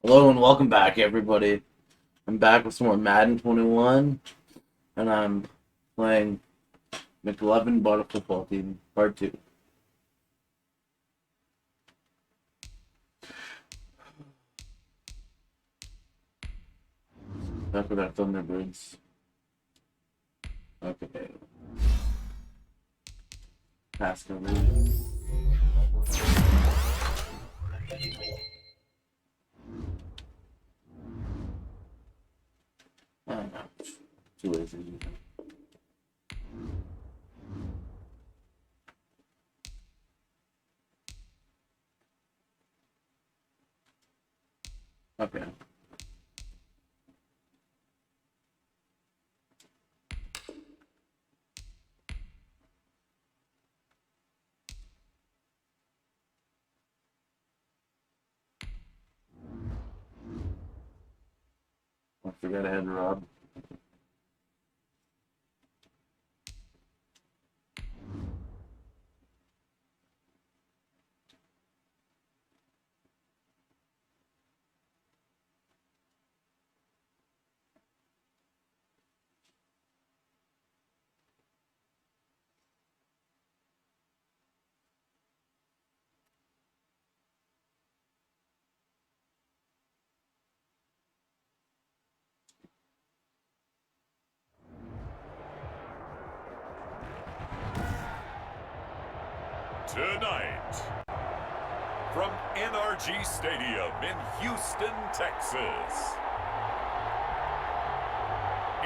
Hello and welcome back, everybody. I'm back with some more Madden 21, and I'm playing McLovin Bought a Football Team, Part 2. Back with our Thunderbirds. Okay. Pass coverage. Oh, no. Too lazy. Okay. I forgot I had Rob. Tonight, from NRG Stadium in Houston, Texas,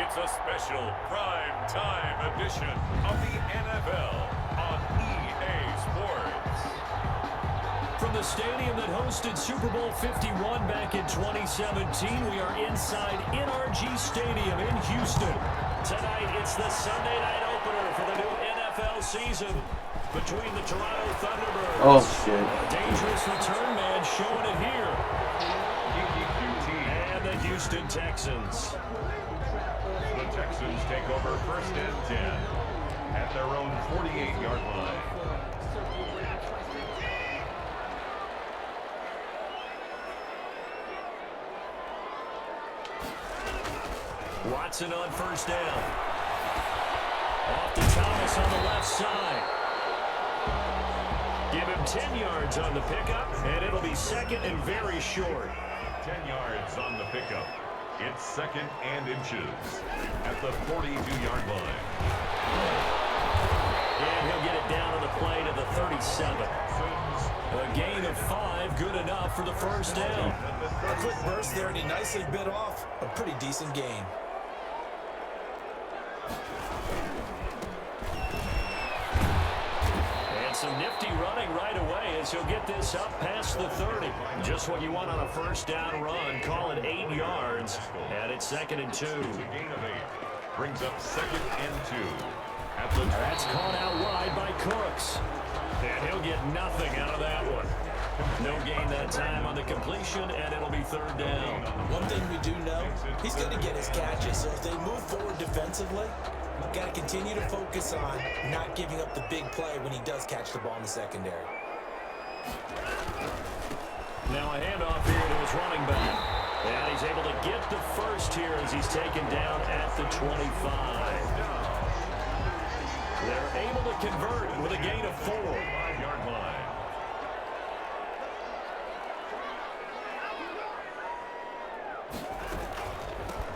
it's a special prime time edition of the NFL on EA Sports. From the stadium that hosted Super Bowl 51 back in 2017, we are inside NRG Stadium in Houston. Tonight, it's the Sunday night opener for the new NFL season between the Toronto Thunderbirds. Oh, shit. Dangerous return man showing it here. And the Houston Texans. The Texans take over first and 10 at their own 48-yard line. Watson on first down. Off to Thomas on the left side. Give him 10 yards on the pickup, and it'll be second and very short. 10 yards on the pickup. It's second and inches at the 42-yard line. And he'll get it down on the play to the 37. A gain of 5, good enough for the first down. A quick burst there, and he nicely bit off a pretty decent gain. Some nifty running right away as he'll get this up past the 30. Just what you want on a first down run. Call it 8 yards. And it's second and 2. Gain of 8 brings up second and 2. At the That's caught out wide by Cooks. And he'll get nothing out of that one. No gain that time on the completion, and it'll be third down. One thing we do know, he's going to get his catches. So if they move forward defensively, Got to continue to focus on not giving up the big play when he does catch the ball in the secondary. Now a handoff here to his running back. And he's able to get the first here as he's taken down at the 25. They're able to convert with a gain of 4. 5-yard line.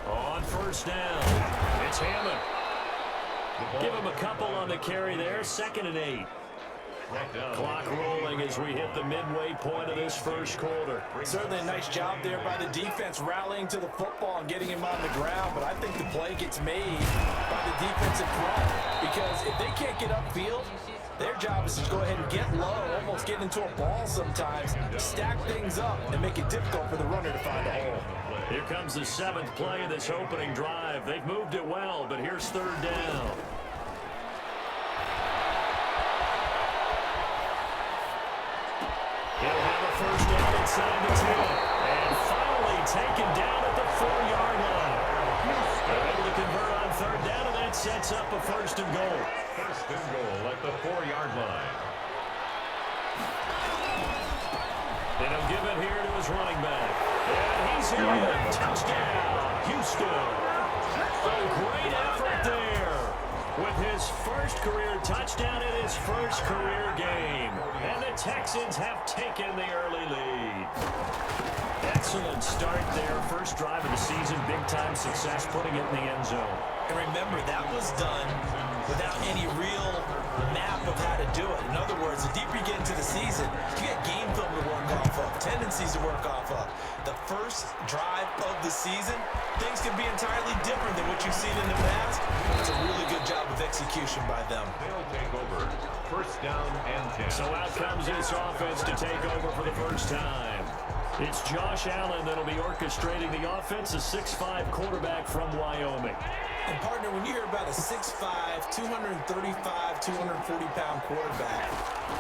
On first down, it's Hammond. Give him a couple on the carry there. 2nd and 8. Clock rolling as we hit the midway point of this first quarter. Certainly a nice job there by the defense rallying to the football and getting him on the ground, but I think the play gets made by the defensive front because if they can't get upfield, their job is to go ahead and get low, almost get into a ball sometimes, stack things up, and make it difficult for the runner to find a hole. Here comes the 7th play of this opening drive. They've moved it well, but here's 3rd down. He'll have a first down inside the 10. And finally taken down at the 4-yard line. They're able to convert on 3rd down, and that sets up a 1st and goal. 1st and goal at the 4-yard line. And he'll give it here to his running back. And he's in. Touchdown, Houston. A great effort there with his first career touchdown in his first career game. And the Texans have taken the early lead. Excellent start there. First drive of the season. Big-time success putting it in the end zone. And remember, that was done without any real map of how to do it. In other words, the deeper you get into the season, you got game film to work off of, tendencies to work off of. The first drive of the season, things can be entirely different than what you've seen in the past. It's a really good job of execution by them. They'll take over. 1st down and 10. So out comes this offense to take over for the first time. It's Josh Allen that'll be orchestrating the offense, a 6'5" quarterback from Wyoming. And partner, when you hear about a 6'5", 235, 240-pound quarterback,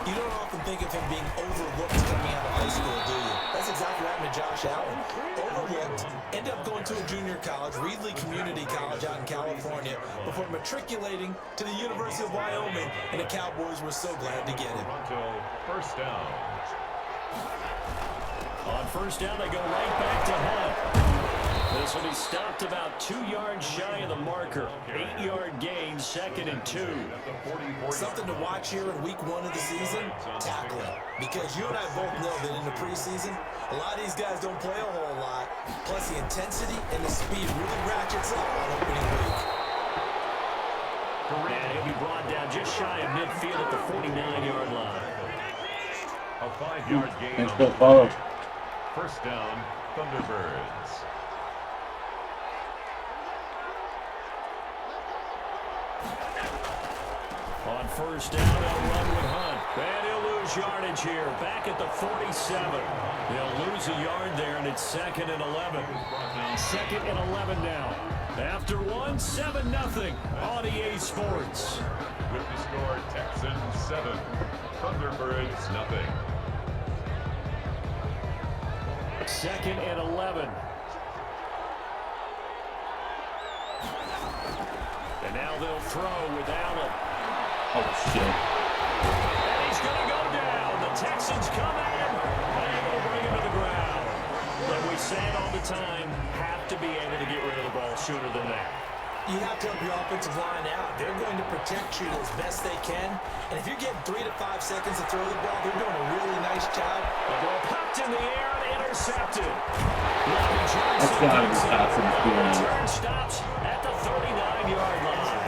you don't often think of him being overlooked coming out of high school, do you? That's exactly what happened to Josh Allen. Overlooked, ended up going to a junior college, Reedley Community College out in California, before matriculating to the University of Wyoming, and the Cowboys were so glad to get him. Toronto, 1st down. On 1st down, they go right back to Hunt. This will be stopped about 2 yards shy of the marker. 8-yard gain, 2nd and 2. Something to watch here in week 1 of the season, tackling. Because you and I both know that in the preseason, a lot of these guys don't play a whole lot. Plus the intensity and the speed really ratchets up on opening week. And he'll be brought down just shy of midfield at the 49-yard line. A 5-yard gain. Thanks for the follow. 1st down, Thunderbirds. On 1st down, they'll run with Hunt. And he'll lose yardage here, back at the 47. They'll lose a yard there, and it's 2nd and 11. 2nd and 11 now. After 1, 7-0 on EA Sports. With the score, Texans 7, Thunderbirds nothing. 2nd and 11. And now they'll throw with Allen. Oh, shit. And he's going to go down. The Texans come at him. Able to bring him to the ground. But we say it all the time, have to be able to get rid of the ball sooner than that. You have to help your offensive line out. They're going to protect you as best they can. And if you're getting 3 to 5 seconds to throw the ball, they're doing a really nice job. The ball popped in the air and intercepted. That's gotta be passing the Return stops at the 39-yard line.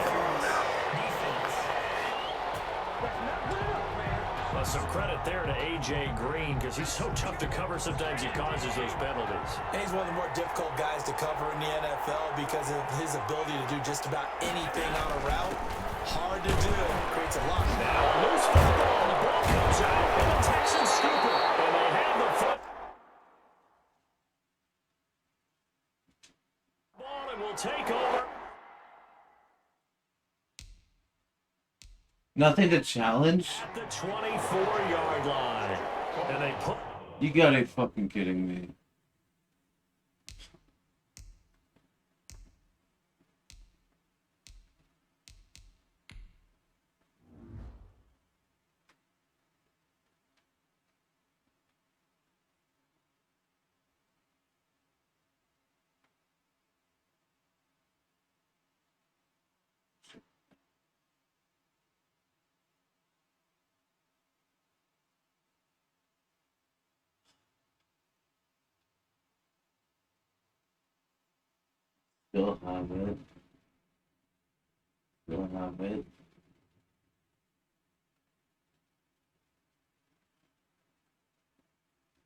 Well, some credit there to A.J. Green because he's so tough to cover. Sometimes he causes those penalties. And he's one of the more difficult guys to cover in the NFL because of his ability to do just about anything on a route. Hard to do. Creates a lot. Now loose for the ball. The ball comes out, and the Texans scoop it. And they have the foot. Ball and will take over. Nothing to challenge? At the 24-yard line. And they put... You gotta be fucking kidding me. Still have it. Still have it.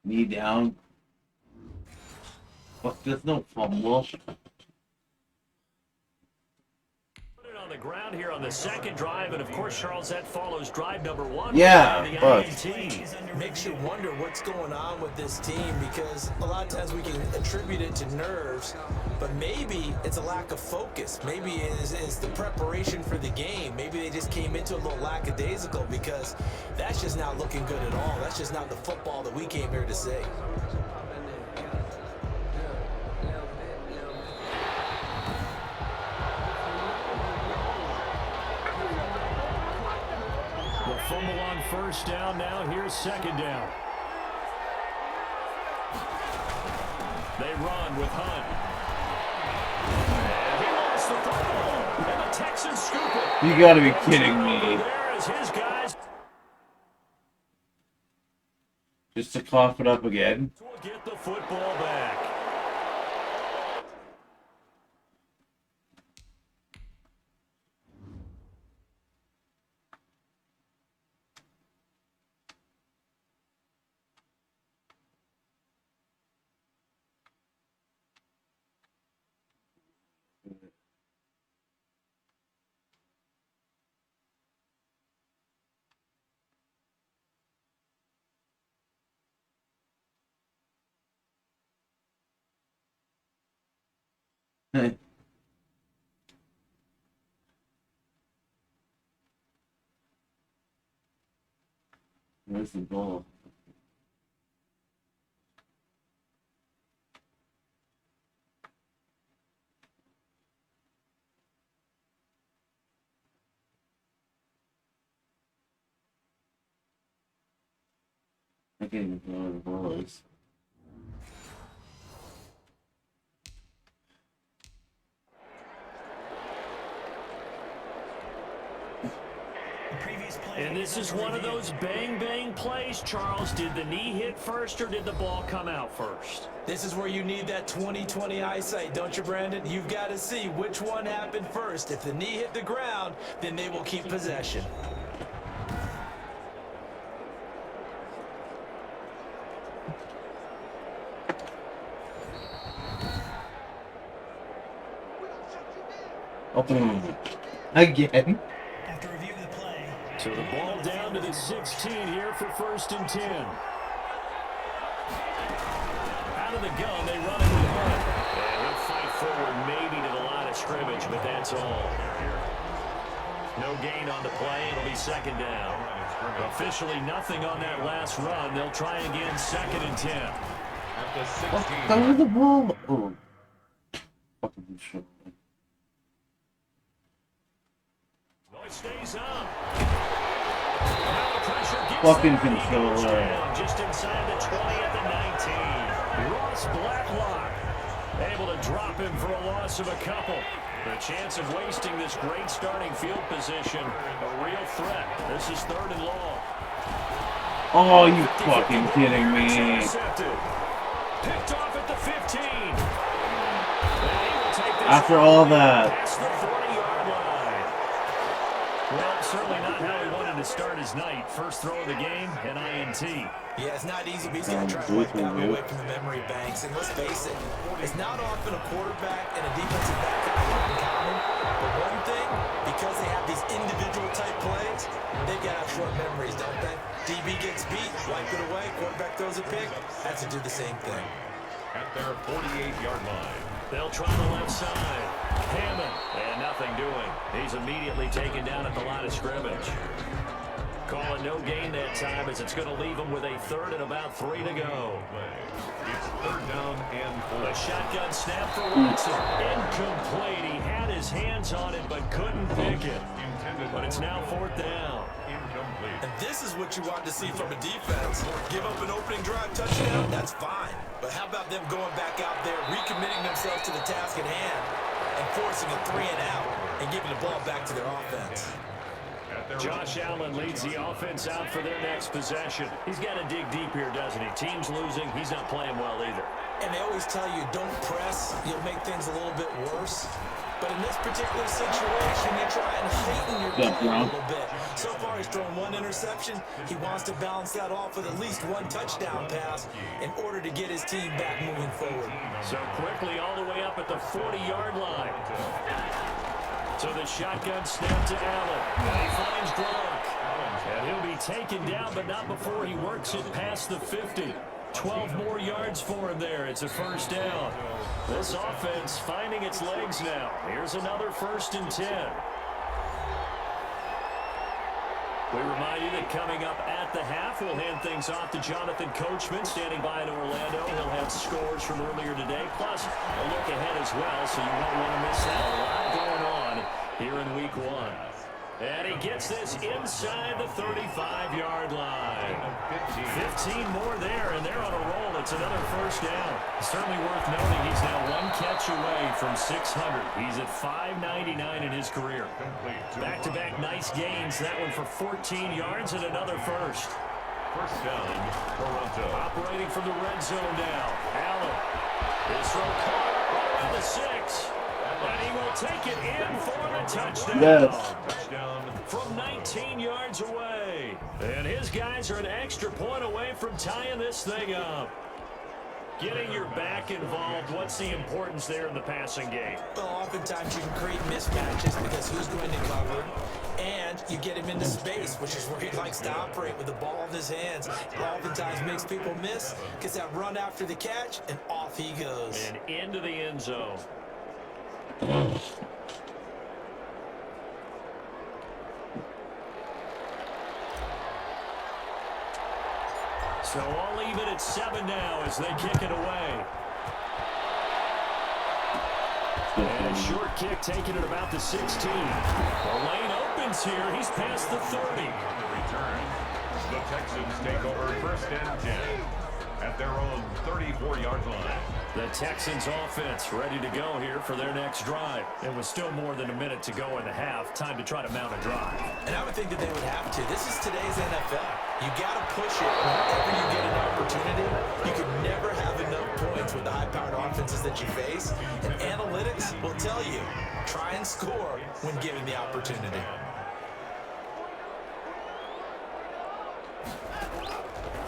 Knee down. Fuck, there's no fumble. On the ground here on the second drive, and of course, Charles, that follows drive number 1. Yeah, the but INT. Makes you wonder what's going on with this team, because a lot of times we can attribute it to nerves, but maybe it's a lack of focus. Maybe it's the preparation for the game. Maybe they just came into a little lackadaisical, because that's just not looking good at all. That's just not the football that we came here to see. Fumble on first down. Now here's second down. They run with Hunt. And he lost the football. And the Texans scoop it. you gotta be kidding me. There is his guys. Just to cough it up again. Will get the football back. Where's the ball? I can't even know where the ball is. And this is one of those bang-bang plays, Charles. Did the knee hit first, or did the ball come out first? This is where you need that 20/20 eyesight, don't you, Brandon? You've got to see which one happened first. If the knee hit the ground, then they will keep possession. Oh, again. After review of the play. So the ball down to the 16 here for 1st and 10. Out of the gun, they run it with Hunt. And he'll fight forward maybe to the line of scrimmage, but that's all. No gain on the play. It'll be second down. Officially nothing on that last run. They'll try again 2nd and 10. At the 16. What the hell is the ball? Oh. Fucking shit. It stays up. Now the pressure gets Fucking there. He goes controller. down just inside the 20 at the 19. Ross Blacklock able to drop him for a loss of a couple. The chance of wasting this great starting field position, a real threat. This is 3rd and long. Oh, you fucking kidding me. Intercepted. Picked off at the 15. And he will take this After all that. past the 40-yard line. Well, certainly not how he wanted to start his night. First throw of the game, an INT. Yeah, it's not easy, but he's going to try to wipe that one away from the memory banks. And let's face it, it's not often a quarterback and a defensive back can have in common. But one thing, because they have these individual type plays, they've got to have short memories, don't they? DB gets beat, wipe it away, quarterback throws a pick, has to do the same thing. At their 48-yard line. They'll try the left side. Hammond, and nothing doing. He's immediately taken down at the line of scrimmage. Calling no gain that time, as it's going to leave him with a 3rd and about 3 to go. It's 3rd down and 4. A shotgun snap for Watson. Incomplete. He had his hands on it but couldn't pick it. But it's now 4th down. Incomplete. And this is what you want to see from a defense. Give up an opening drive touchdown, that's fine. But how about them going back out there, recommitting themselves to the task at hand, and forcing a 3 and out, and giving the ball back to their offense. Josh Allen leads the offense out for their next possession. He's got to dig deep here, doesn't he? Team's losing. He's not playing well either. And they always tell you, don't press, you'll make things a little bit worse. But in this particular situation, you try and heighten your play a little bit. So far, he's thrown one interception. He wants to balance that off with at least one touchdown pass in order to get his team back moving forward. So quickly all the way up at the 40-yard line. So the shotgun snap to Allen. And he finds Gronk. And he'll be taken down, but not before he works it past the 50. 12 more yards for him there. It's a first down. This offense finding its legs now. Here's another 1st and 10. We remind you that coming up at the half, we'll hand things off to Jonathan Coachman, standing by in Orlando. He'll have scores from earlier today, plus a look ahead as well, so you won't want to miss that. A lot going on here in Week 1. And he gets this inside the 35-yard line. 15 more there, and they're on a roll. It's another first down. Certainly worth noting he's now one catch away from 600. He's at 599 in his career. Back-to-back nice gains. That one for 14 yards and another first. First down, Toronto. Operating from the red zone now. Allen. This throw caught right around the 6. And he will take it in for the touchdown. Yes. Touchdown from 19 yards away. And his guys are an extra point away from tying this thing up. Getting your back involved, what's the importance there in the passing game? Well, oftentimes you can create mismatches because who's going to cover, and you get him into space, which is where he likes to operate with the ball in his hands. It oftentimes makes people miss, gets that run after the catch, and off he goes. And into the end zone. So all even at 7 now as they kick it away. And a short kick taken at about the 16. The lane opens here. He's past the 30. Return. The Texans take over 1st and 10 at their own 34-yard line. The Texans offense ready to go here for their next drive. It was still more than a minute to go in the half. Time to try to mount a drive. And I would think that they would have to. This is today's NFL. You got to push it whenever you get an opportunity. You could never have enough points with the high-powered offenses that you face. And analytics will tell you, try and score when given the opportunity.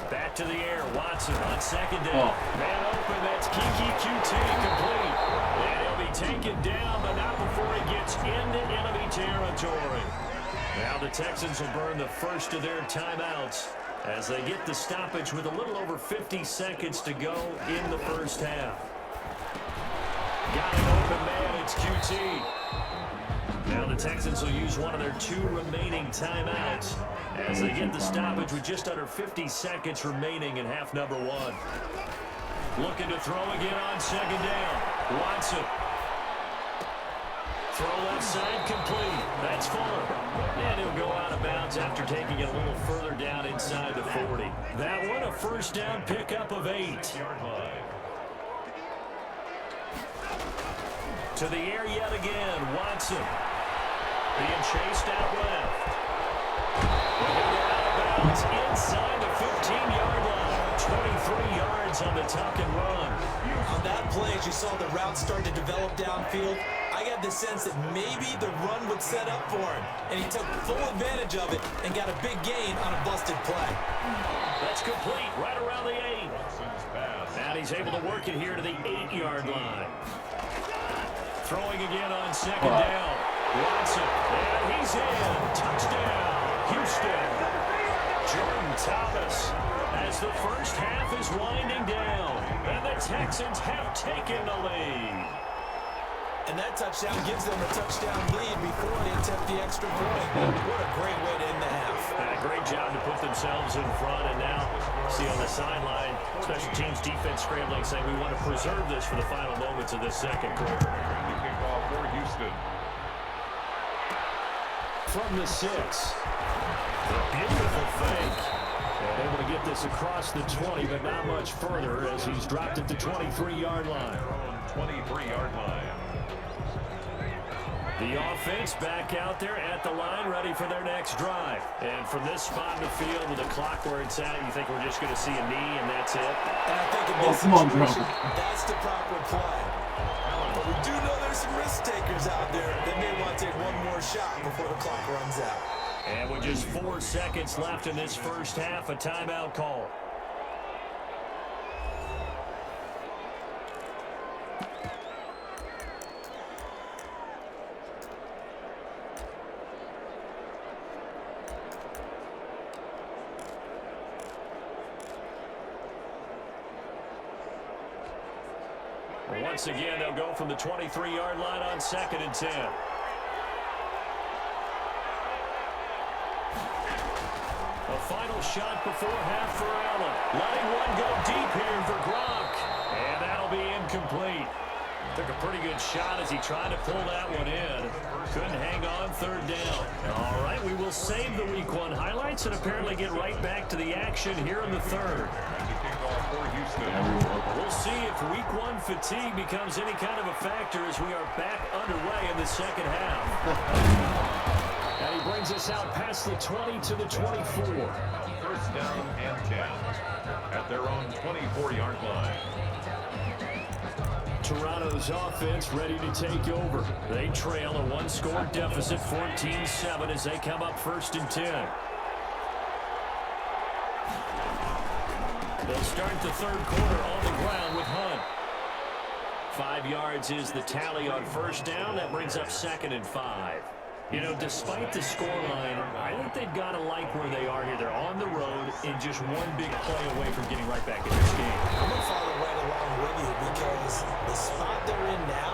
Back to the air, Watson on 2nd down. Man open, that's Kiki QT complete. And he'll be taken down, but not before he gets into enemy territory. Now the Texans will burn the first of their timeouts as they get the stoppage with a little over 50 seconds to go in the first half. Got an open man, it's QT. Now the Texans will use one of their 2 remaining timeouts as they get the stoppage with just under 50 seconds remaining in half number 1. Looking to throw again on 2nd down. Watson. Throw left side complete. That's Fuller. And he'll go out of bounds after taking it a little further down inside the 40. That one a first down pickup of 8. To the air yet again, Watson. Being chased out left. Out of bounds inside the 15-yard line. 23 yards on the tuck and run. On that play, as you saw the route start to develop downfield, I got the sense that maybe the run would set up for him. And he took full advantage of it and got a big gain on a busted play. That's complete right around the 8. And he's able to work it here to the 8-yard line. Throwing again on 2nd down. Watson, and he's in. Touchdown, Houston. Jordan Thomas, as the first half is winding down, and the Texans have taken the lead. And that touchdown gives them a touchdown lead before they attempt the extra point. What a great way to end the half. And a great job to put themselves in front, and now see on the sideline, special teams defense scrambling, saying we want to preserve this for the final moments of this second quarter. Kickoff for Houston. From the 6. A beautiful fake. And able to get this across the 20, but not much further as he's dropped at the 23-yard line. 23-yard line. The offense back out there at the line, ready for their next drive. And from this spot in the field with the clock where it's at, you think we're just going to see a knee and that's it? And I think in this situation, that's the proper play. But we do know there's some risk takers out there that may want to take one more shot before the clock runs out. And with just 4 seconds left in this first half, a timeout call. Once again, they'll go from the 23-yard line on 2nd and 10. A final shot before half for Allen. Letting one go deep here for Gronk. And that'll be incomplete. Took a pretty good shot as he tried to pull that one in. Couldn't hang on 3rd down. All right, we will save the Week 1 highlights and apparently get right back to the action here in the 3rd. We'll see if Week 1 fatigue becomes any kind of a factor as we are back underway in the second half. And he brings us out past the 20 to the 24. 1st down and 10 at their own 24-yard line. Toronto's offense ready to take over. They trail a 1-score deficit, 14-7, as they come up 1st and 10. They'll start the 3rd quarter on the ground with Hunt. 5 yards is the tally on 1st down. That brings up 2nd and 5. You know, despite the scoreline, I think they've got to like where they are here. They're on the road and just one big play away from getting right back in this game. I'm going to follow right along with you because the spot they're in now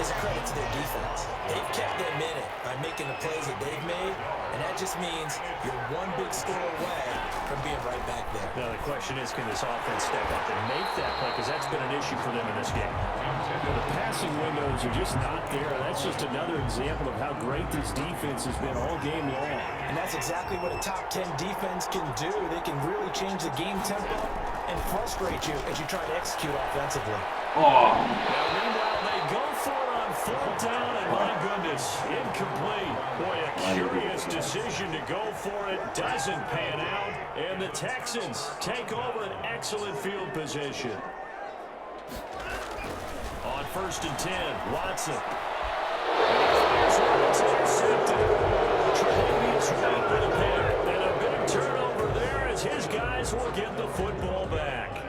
is a credit to their defense. They've kept them in it by making the plays that they've made, and that just means you're one big score away from being right back there. Now, the question is, can this offense step up and make that play? Because that's been an issue for them in this game. The passing windows are just not there. That's just another example of how great this defense has been all game long. And that's exactly what a top 10 defense can do. They can really change the game tempo and frustrate you as you try to execute offensively. Now, meanwhile, they go for it on 4th down, and my goodness, incomplete. Boy, a curious decision to go for it. Doesn't pan out, and the Texans take over an excellent field position. On 1st and 10, Watson. It's intercepted. Tre'Davious White with a pick. And a big turnover there as his guys will get the football back.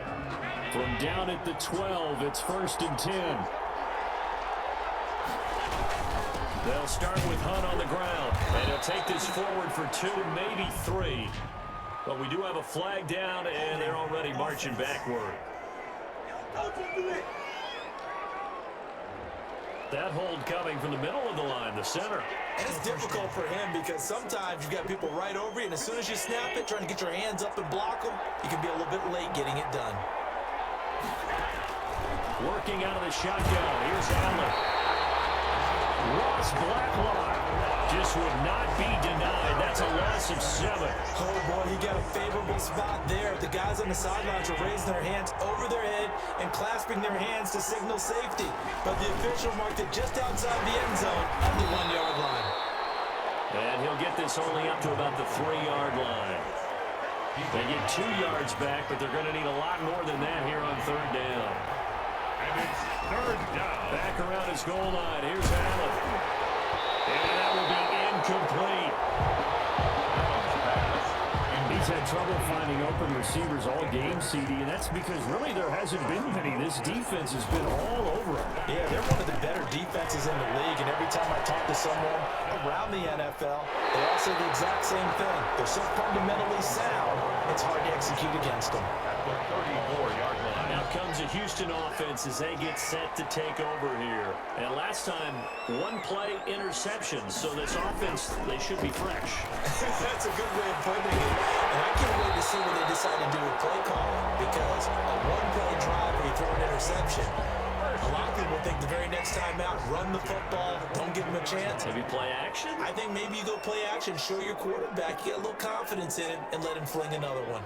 From down at the 12, it's 1st and 10. They'll start with Hunt on the ground. And he'll take this forward for 2, maybe 3. But we do have a flag down, and they're already marching backward. That hold coming from the middle of the line, the center. And it's difficult for him because sometimes you've got people right over you, and as soon as you snap it, trying to get your hands up and block them, you can be a little bit late getting it done. Working out of the shotgun. Here's Allen. Ross Blacklock just would not be denied. That's a loss of 7. Oh, boy, he got a favorable spot there. The guys on the sidelines are raising their hands over their head and clasping their hands to signal safety. But the official marked it just outside the end zone on the 1-yard line. And he'll get this only up to about the 3-yard line. They get 2 yards back, but they're going to need a lot more than that here on 3rd down. And it's 3rd down. Back around his goal line. Here's Allen. And that will be incomplete. He's had trouble finding open receivers all game, CD, and that's because really there hasn't been many. This defense has been all over him. Yeah, they're one of the better defenses in the league, and every time I talk to someone around the NFL, they all say the exact same thing. They're so fundamentally sound, it's hard to execute against them. At the 34-yard line. Now comes a Houston offense as they get set to take over here. And last time, 1-play interceptions, so this offense, they should be fresh. That's a good way of putting it. And I can't wait to see what they decide to do with play calling, because a 1-play drive where you throw an interception, a lot of people think the very next time out, run the football, don't give them a chance. Maybe play action? I think maybe you go play action, show your quarterback, you get a little confidence in him, and let him fling another one.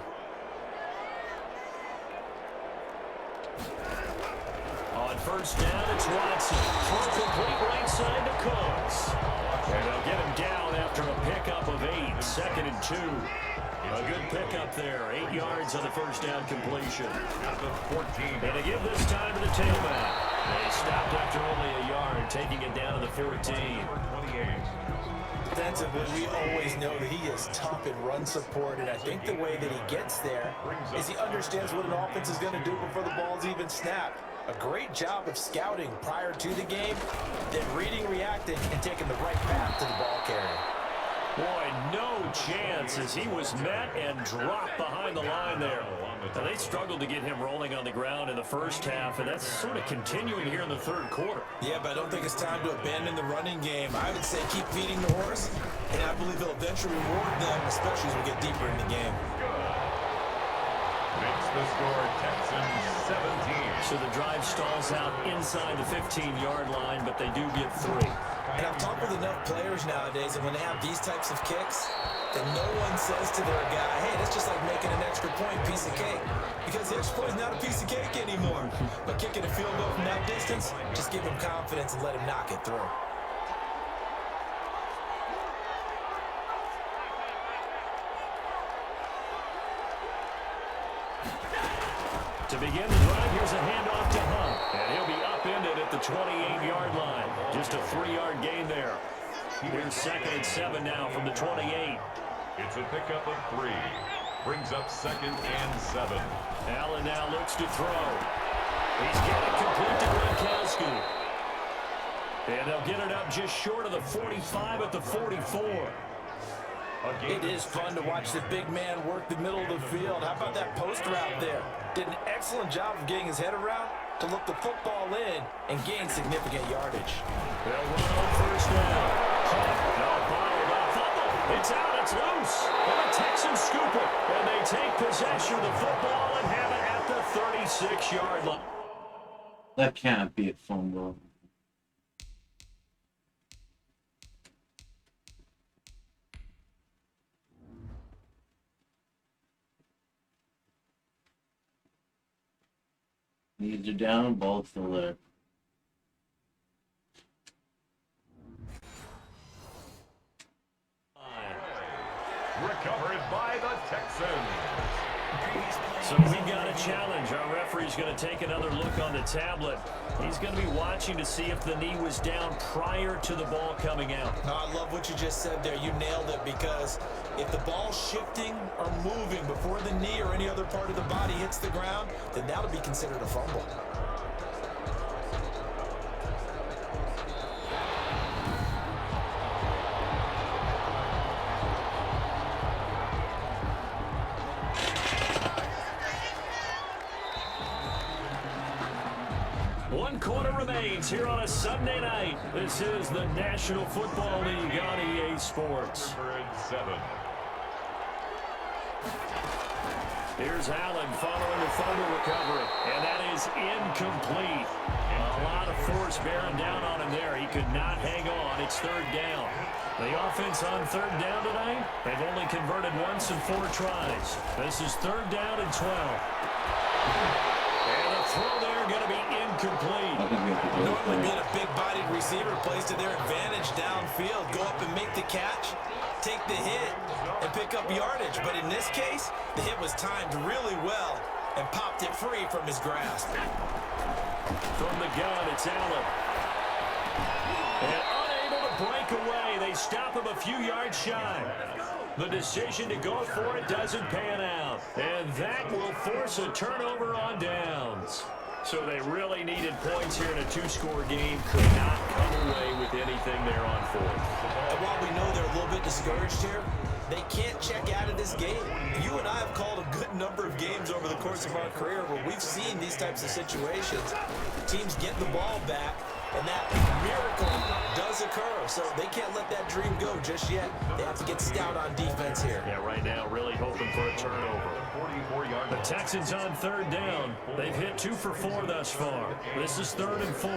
On 1st down, it's Watson. Throw complete right side to Combs. 2nd and 2. A good pickup there. 8 yards on the first down completion. At the 14. And to give this time to the tailback. They stopped after only a yard, taking it down to the 14. 28. Defensively, we always know that he is tough in run support, and I think the way that he gets there is he understands what an offense is going to do before the ball's even snapped. A great job of scouting prior to the game, then reading, reacting, and taking the right path to the ball carrier. Boy, no chance as he was met and dropped behind the line there. Now, they struggled to get him rolling on the ground in the first half, and that's sort of continuing here in the third quarter. Yeah, but I don't think it's time to abandon the running game. I would say keep feeding the horse, and I believe he'll eventually reward them, especially as we get deeper in the game. Makes the score Texans 17. So the drive stalls out inside the 15-yard line, but they do get 3. And I've talked with enough players nowadays, and when they have these types of kicks, then no one says to their guy, hey, that's just like making an extra point piece of cake. Because the extra point is not a piece of cake anymore. But kicking a field goal from that distance, just give him confidence and let him knock it through. To begin the drive, here's a handoff to Hunt. And he'll be upended at the 28-yard line. Just a 3-yard gain there. Here's 2nd and 7 now from the 28. It's a pickup of 3. Brings up 2nd and 7. Allen now looks to throw. He's getting complete to Gronkowski. And they'll get it up just short of the 45 at the 44. It is fun to watch the big man work the middle of the field. How about that post route there? Did an excellent job of getting his head around to look the football in and gain significant yardage. They'll run on first down. No, bottled up. It's out. It's loose. And the Texans scoop it. And they take possession of the football and have it at the 36-yard line. That can't be a fumble. Needs are down, ball's still there. Recovered by the Texans. So we've got a challenge. Our referee's going to take another look on the tablet. He's going to be watching to see if the knee was down prior to the ball coming out. I love what you just said there. You nailed it, because if the ball's shifting or moving before the knee or any other part of the body hits the ground, then that'll be considered a fumble. One quarter remains here on a Sunday night. This is the National Football League on EA Sports. 7. Here's Allen following the fumble recovery, and that is incomplete. A lot of force bearing down on him there. He could not hang on. It's 3rd down. The offense on 3rd down tonight, they've only converted once in 4 tries. This is 3rd down and 12. And the throw there going to be incomplete. Normally being a big-bodied receiver plays to their advantage downfield. Go up and make the catch, take the hit, and pick up yardage. But in this case, the hit was timed really well and popped it free from his grasp. From the gun, it's Allen. And unable to break away. They stop him a few yards shy. The decision to go for it doesn't pan out. And that will force a turnover on downs. So they really needed points here in a 2-score game. Could not come away with anything there on 4th. And while we know they're a little bit discouraged here, they can't check out of this game. You and I have called a good number of games over the course of our career where we've seen these types of situations. Teams get the ball back, and that miracle does occur. So they can't let that dream go just yet. They have to get stout on defense here. Yeah, right now really hoping for a turnover. The Texans on 3rd down. They've hit 2 for 4 thus far. This is 3rd and 4.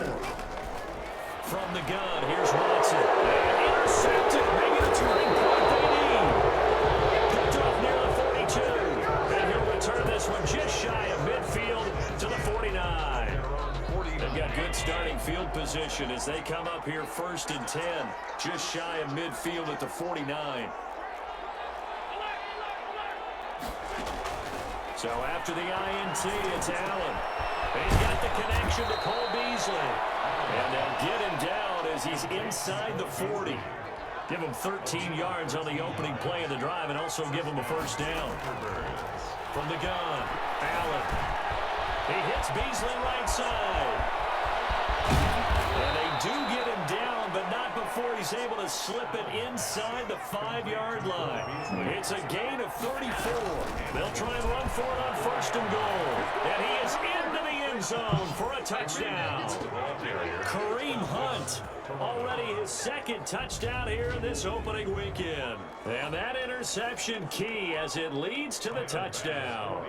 From the gun, here's Watson. Intercepted, making a turning point they need. Picked off near the 42. And he'll return this one just shy of midfield to the 49. They've got good starting field position as they come up here 1st and 10. Just shy of midfield at the 49. So after the INT, it's Allen. He's got the connection to Cole Beasley. And they'll get him down as he's inside the 40. Give him 13 yards on the opening play of the drive and also give him a first down. From the gun, Allen. He hits Beasley right side. And they do get him down, but not before he's able to slip it inside the 5-yard line. It's a gain of 34. They'll try and run for it on first and goal. And he is into the end zone for a touchdown. Kareem Hunt, already his second touchdown here in this opening weekend. And that interception key as it leads to the touchdown.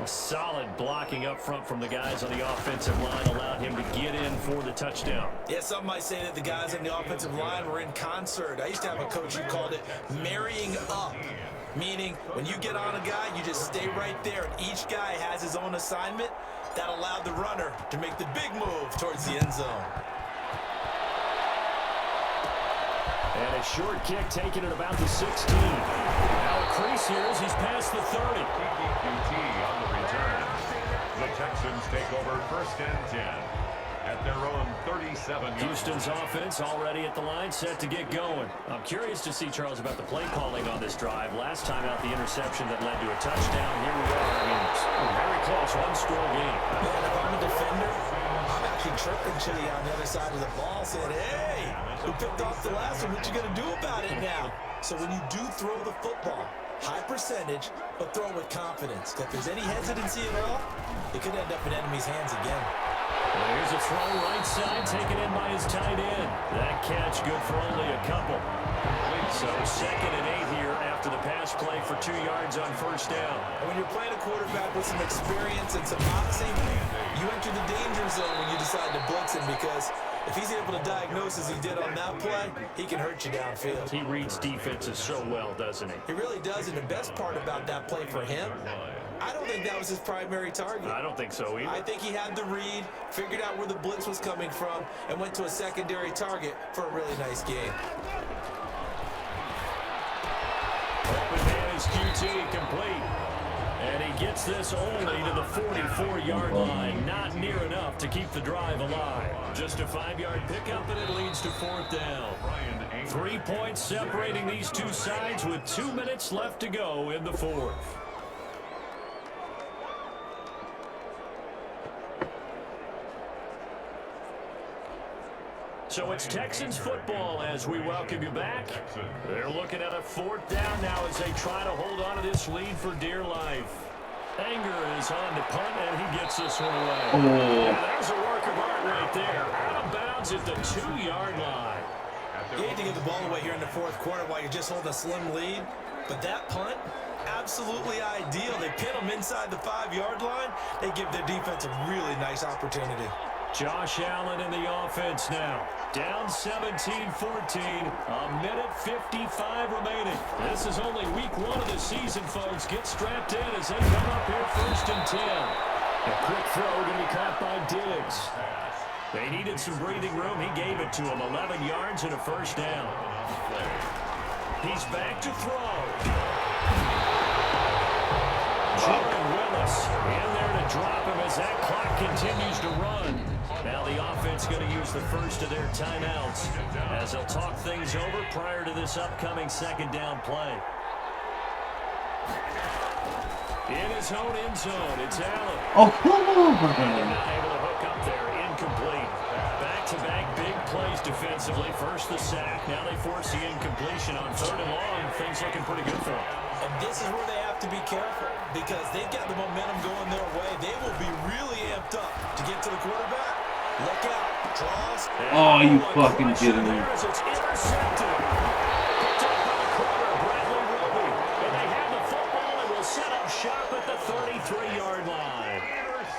Solid blocking up front from the guys on the offensive line allowed him to get in for the touchdown. Yeah, some might say that the guys on the offensive line were in concert. I used to have a coach who called it marrying up, meaning when you get on a guy, you just stay right there. And each guy has his own assignment that allowed the runner to make the big move towards the end zone. And a short kick taken at about the 16. Now a crease here as he's past the 30. QT on the return. The Texans take over first and 10 at their own 37. Houston's offense already at the line, set to get going. I'm curious to see, Charles, about the play calling on this drive. Last time out, the interception that led to a touchdown. Here we are. I mean, it's very close, one-score game. Man, if I'm a defender, I'm actually chirping Chitty on the other side of the ball saying, hey, we picked off the last one. What you going to do about it now? So when you do throw the football, high percentage, but throw with confidence. If there's any hesitancy at all, it could end up in enemy's hands again. Well, here's a throw right side, taken in by his tight end. That catch good for only a couple. So 2nd and 8 here after the pass play for 2 yards on first down. And when you're playing a quarterback with some experience and some moxie, you enter the danger zone when you decide to blitz him, because if he's able to diagnose as he did on that play, he can hurt you downfield. He reads defenses so well, doesn't he? He really does, and the best part about that play for him, I don't think that was his primary target. I don't think so either. I think he had the read, figured out where the blitz was coming from, and went to a secondary target for a really nice game. Open man is QT, complete. And he gets this only to the 44-yard line. Not near enough to keep the drive alive. Just a 5-yard pickup, and it leads to 4th down. 3 points separating these two sides with 2 minutes left to go in the 4th. So it's Texans football as we welcome you back. They're looking at a 4th down now as they try to hold on to this lead for dear life. Anger is on to punt, and he gets this one away. Yeah, there's a work of art right there. Out of bounds at the 2-yard line. You hate to give the ball away here in the 4th quarter while you're just holding a slim lead, but that punt, absolutely ideal. They pin them inside the 5-yard line. They give their defense a really nice opportunity. Josh Allen in the offense now. Down 17-14. A minute 55 remaining. This is only week 1 of the season, folks. Get strapped in as they come up here 1st and 10. A quick throw going to be caught by Diggs. They needed some breathing room. He gave it to him. 11 yards and a first down. He's back to throw. Jordan Willis in there to drop him as that clock continues to run. Now the offense going to use the first of their timeouts as they'll talk things over prior to this upcoming 2nd down play. In his own end zone, it's Allen. Oh, come on. Not able to hook up there, incomplete. Back-to-back big plays defensively. First the sack, now they force the incompletion on 3rd and long. Things looking pretty good for them. And this is where they have to be careful because they've got the momentum going their way. They will be really amped up to get to the quarterback. Look out. Draws. Oh, you fucking kidding me. It's intercepted. Picked up by the corner, Bradley Roby. And they have the football and will set up shop at the 33-yard line.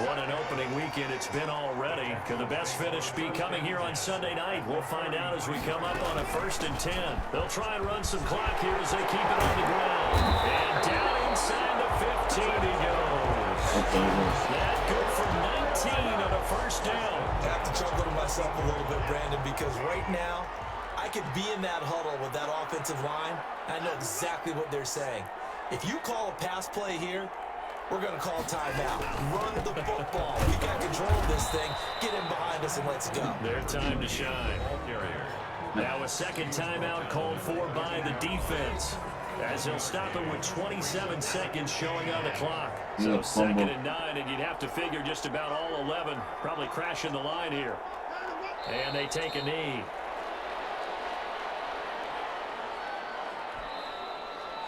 What an opening weekend it's been already. Could the best finish be coming here on Sunday night? We'll find out as we come up on a 1st and 10. They'll try and run some clock here as they keep it on the ground. And down inside the 15 he goes. That good for 19 on a first down. I have to chuckle to myself a little bit, Brandon, because right now I could be in that huddle with that offensive line. I know exactly what they're saying. If you call a pass play here, We're going to call timeout. Run the football. We got control of this thing. Get him behind us and let's go. Their time to shine. Now a second timeout called for by the defense, as he'll stop him with 27 seconds showing on the clock. So 2nd and 9, and you'd have to figure just about all 11 probably crashing the line here. And they take a knee.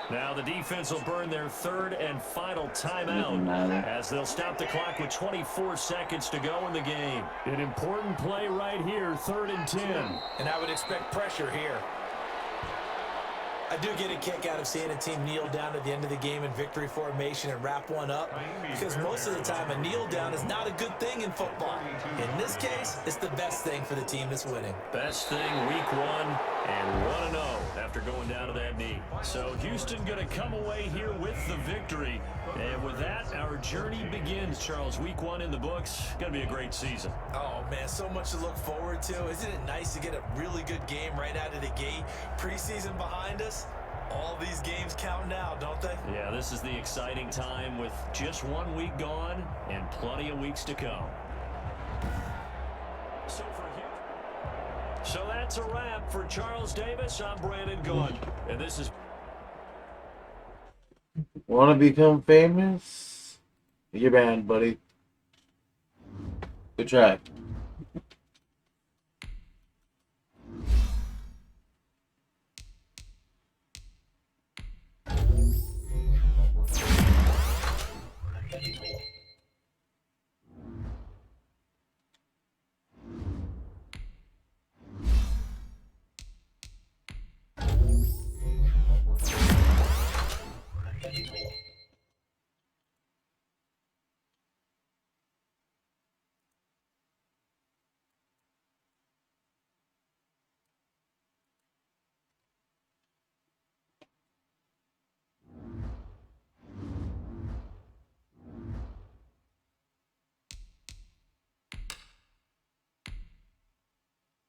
Now the defense will burn their 3rd and final timeout as they'll stop the clock with 24 seconds to go in the game. An important play right here, 3rd and 10. And I would expect pressure here. I do get a kick out of seeing a team kneel down at the end of the game in victory formation and wrap one up, because most of the time a kneel down is not a good thing in football. In this case, it's the best thing for the team that's winning. Best thing week 1 and 1-0 after going down to that knee. So Houston going to come away here with the victory. And with that, our journey begins, Charles. Week 1 in the books. Going to be a great season. Oh, man, so much to look forward to. Isn't it nice to get a really good game right out of the gate? Preseason behind us. All these games count now, don't they? Yeah, this is the exciting time with just 1 week gone and plenty of weeks to come. So that's a wrap for Charles Davis. I'm Brandon Good, and this is... Want to become famous? Your band, buddy. Good try.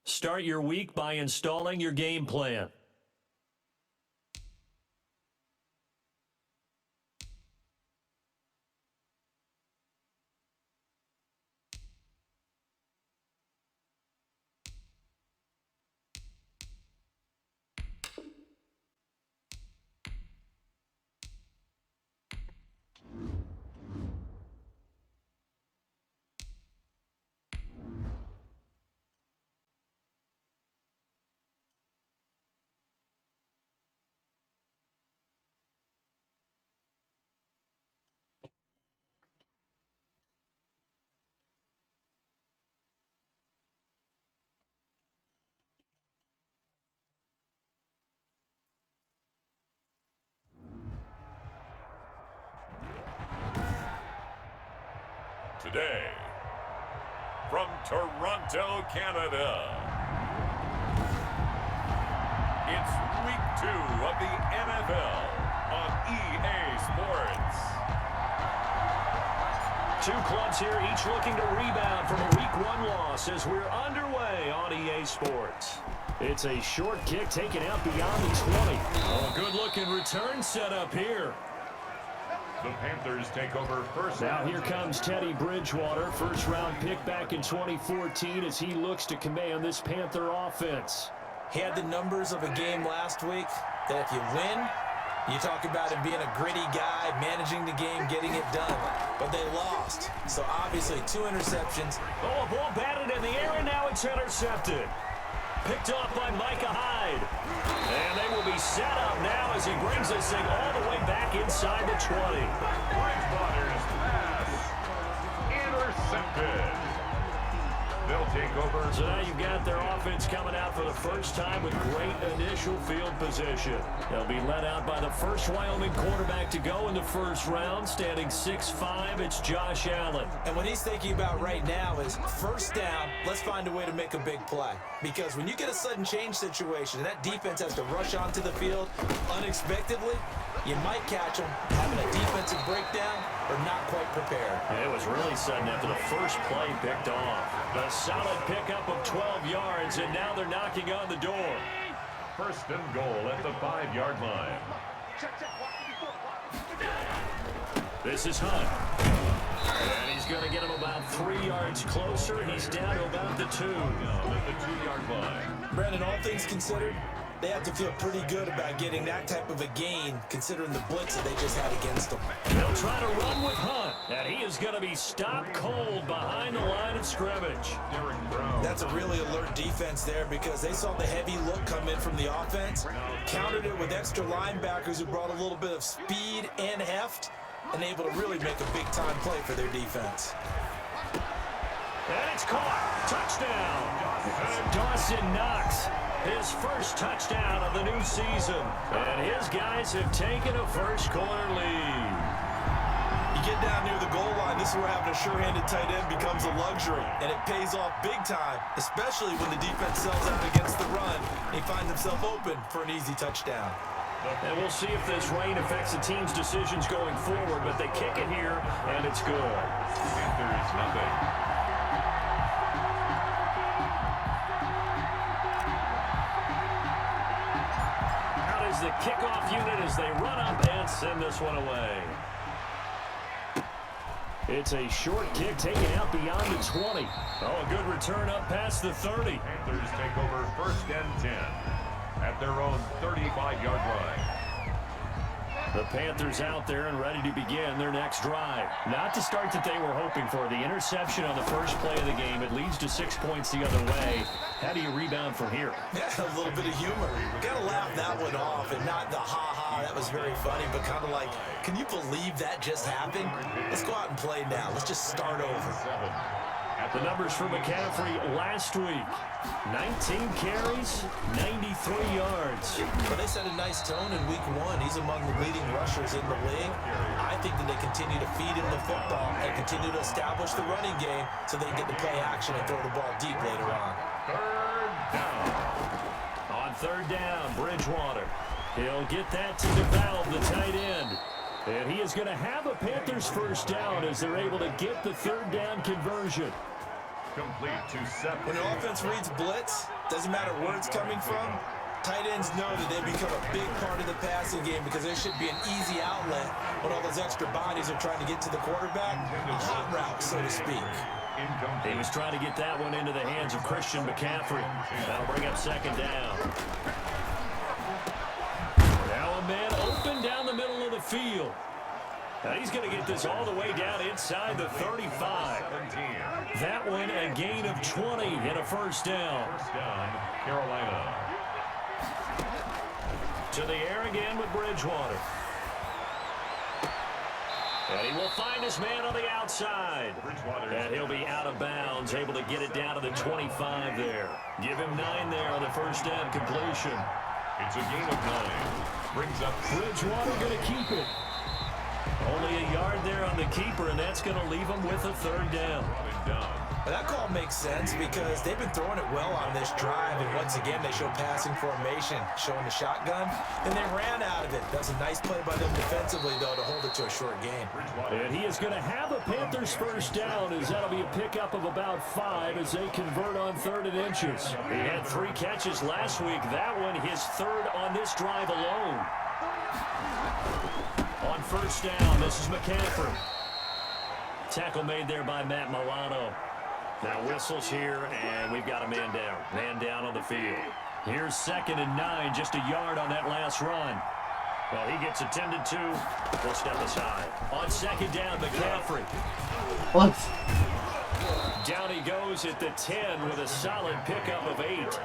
Start your week by installing your game plan. Today, from Toronto, Canada, it's Week 2 of the NFL on EA Sports. Two clubs here, each looking to rebound from a Week 1 loss as we're underway on EA Sports. It's a short kick taken out beyond the 20. Oh, good-looking return set up here. The Panthers take over first. Now here comes Teddy Bridgewater, first-round pick back in 2014 as he looks to command this Panther offense. He had the numbers of a game last week that if you win, you talk about him being a gritty guy, managing the game, getting it done. But they lost. So obviously 2 interceptions. Oh, a ball batted in the air, and now it's intercepted. Picked off by Micah Hyde. And they will be set up now as he brings this thing all the way back inside the 20. Bridgewater's pass intercepted. They'll take over. So now you've got their offense coming out for the first time with great initial field position. They'll be led out by the first Wyoming quarterback to go in the first round, standing 6'5". It's Josh Allen. And what he's thinking about right now is first down, let's find a way to make a big play. Because when you get a sudden change situation and that defense has to rush onto the field unexpectedly, you might catch them having a defensive breakdown or not quite prepared. It was really sudden after the first play picked off. A solid pickup of 12 yards, and now they're knocking on the door. First and goal at the 5-yard line. This is Hunt. And he's going to get him about 3 yards closer. He's down to about the 2. At the 2-yard line. Brandon, all things considered, they have to feel pretty good about getting that type of a gain, considering the blitz that they just had against them. They'll try to run with Hunt, and he is going to be stopped cold behind the line of scrimmage. That's a really alert defense there because they saw the heavy look come in from the offense, countered it with extra linebackers who brought a little bit of speed and heft, and able to really make a big-time play for their defense. And it's caught. Touchdown. And Dawson Knox, his first touchdown of the new season. And his guys have taken a first-quarter lead. You get down near the goal line, this is where having a sure-handed tight end becomes a luxury, and it pays off big time, especially when the defense sells out against the run, and he finds himself open for an easy touchdown. And we'll see if this rain affects the team's decisions going forward, but they kick it here, and it's good. Panthers, nothing. Out is the kickoff unit as they run up and send this one away. It's a short kick taken out beyond the 20. Oh, a good return up past the 30. Panthers take over 1st and 10 at their own 35-yard line. The Panthers out there and ready to begin their next drive. Not the start that they were hoping for. The interception on the first play of the game. It leads to 6 points the other way. How do you rebound from here? Yeah, a little bit of humor. Got to laugh that one off and not the ha-ha, that was very funny, but kind of like, can you believe that just happened? Let's go out and play now. Let's just start over. The numbers for McCaffrey last week. 19 carries, 93 yards. Well, they set a nice tone in week 1. He's among the leading rushers in the league. I think that they continue to feed him the football and continue to establish the running game so they can get the play action and throw the ball deep later on. 3rd down. On 3rd down, Bridgewater. He'll get that to DeValve, the tight end. And he is going to have a Panthers first down as they're able to get the 3rd down conversion. Complete to 7. When the offense reads blitz, doesn't matter where it's coming from, tight ends know that they become a big part of the passing game because there should be an easy outlet when all those extra bodies are trying to get to the quarterback. A hot route, so to speak. He was trying to get that one into the hands of Christian McCaffrey. That'll bring up 2nd down. Now a man open down the middle of the field. Now he's going to get this all the way down inside the 35. That one a gain of 20 and a first down. First down, Carolina. To the air again with Bridgewater. And he will find his man on the outside. And he'll be out of bounds, able to get it down to the 25 there. Give him 9 there on the first down completion. It's a gain of 9. Brings up Bridgewater going to keep it. Only a yard there on the keeper, and that's going to leave him with a 3rd down. But that call makes sense because they've been throwing it well on this drive, and once again they show passing formation, showing the shotgun, and they ran out of it. That's a nice play by them defensively, though, to hold it to a short game. And he is going to have a Panthers first down, as that'll be a pickup of about 5 as they convert on 3rd and inches. He had 3 catches last week. That one his 3rd on this drive alone. On first down, this is McCaffrey. Tackle made there by Matt Milano. Now whistles here, and we've got a man down. Man down on the field. Here's 2nd and 9, just a yard on that last run. Well, he gets attended to. We'll step aside. On 2nd down, McCaffrey. What? Down he goes at the 10 with a solid pickup of 8.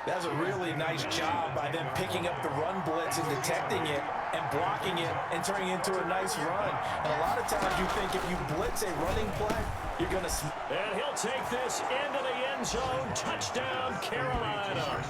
That's a really nice job by them picking up the run blitz and detecting it and blocking it and turning it into a nice run. And a lot of times you think if you blitz a running play, you're going to... And he'll take this into the end zone. Touchdown, Carolina.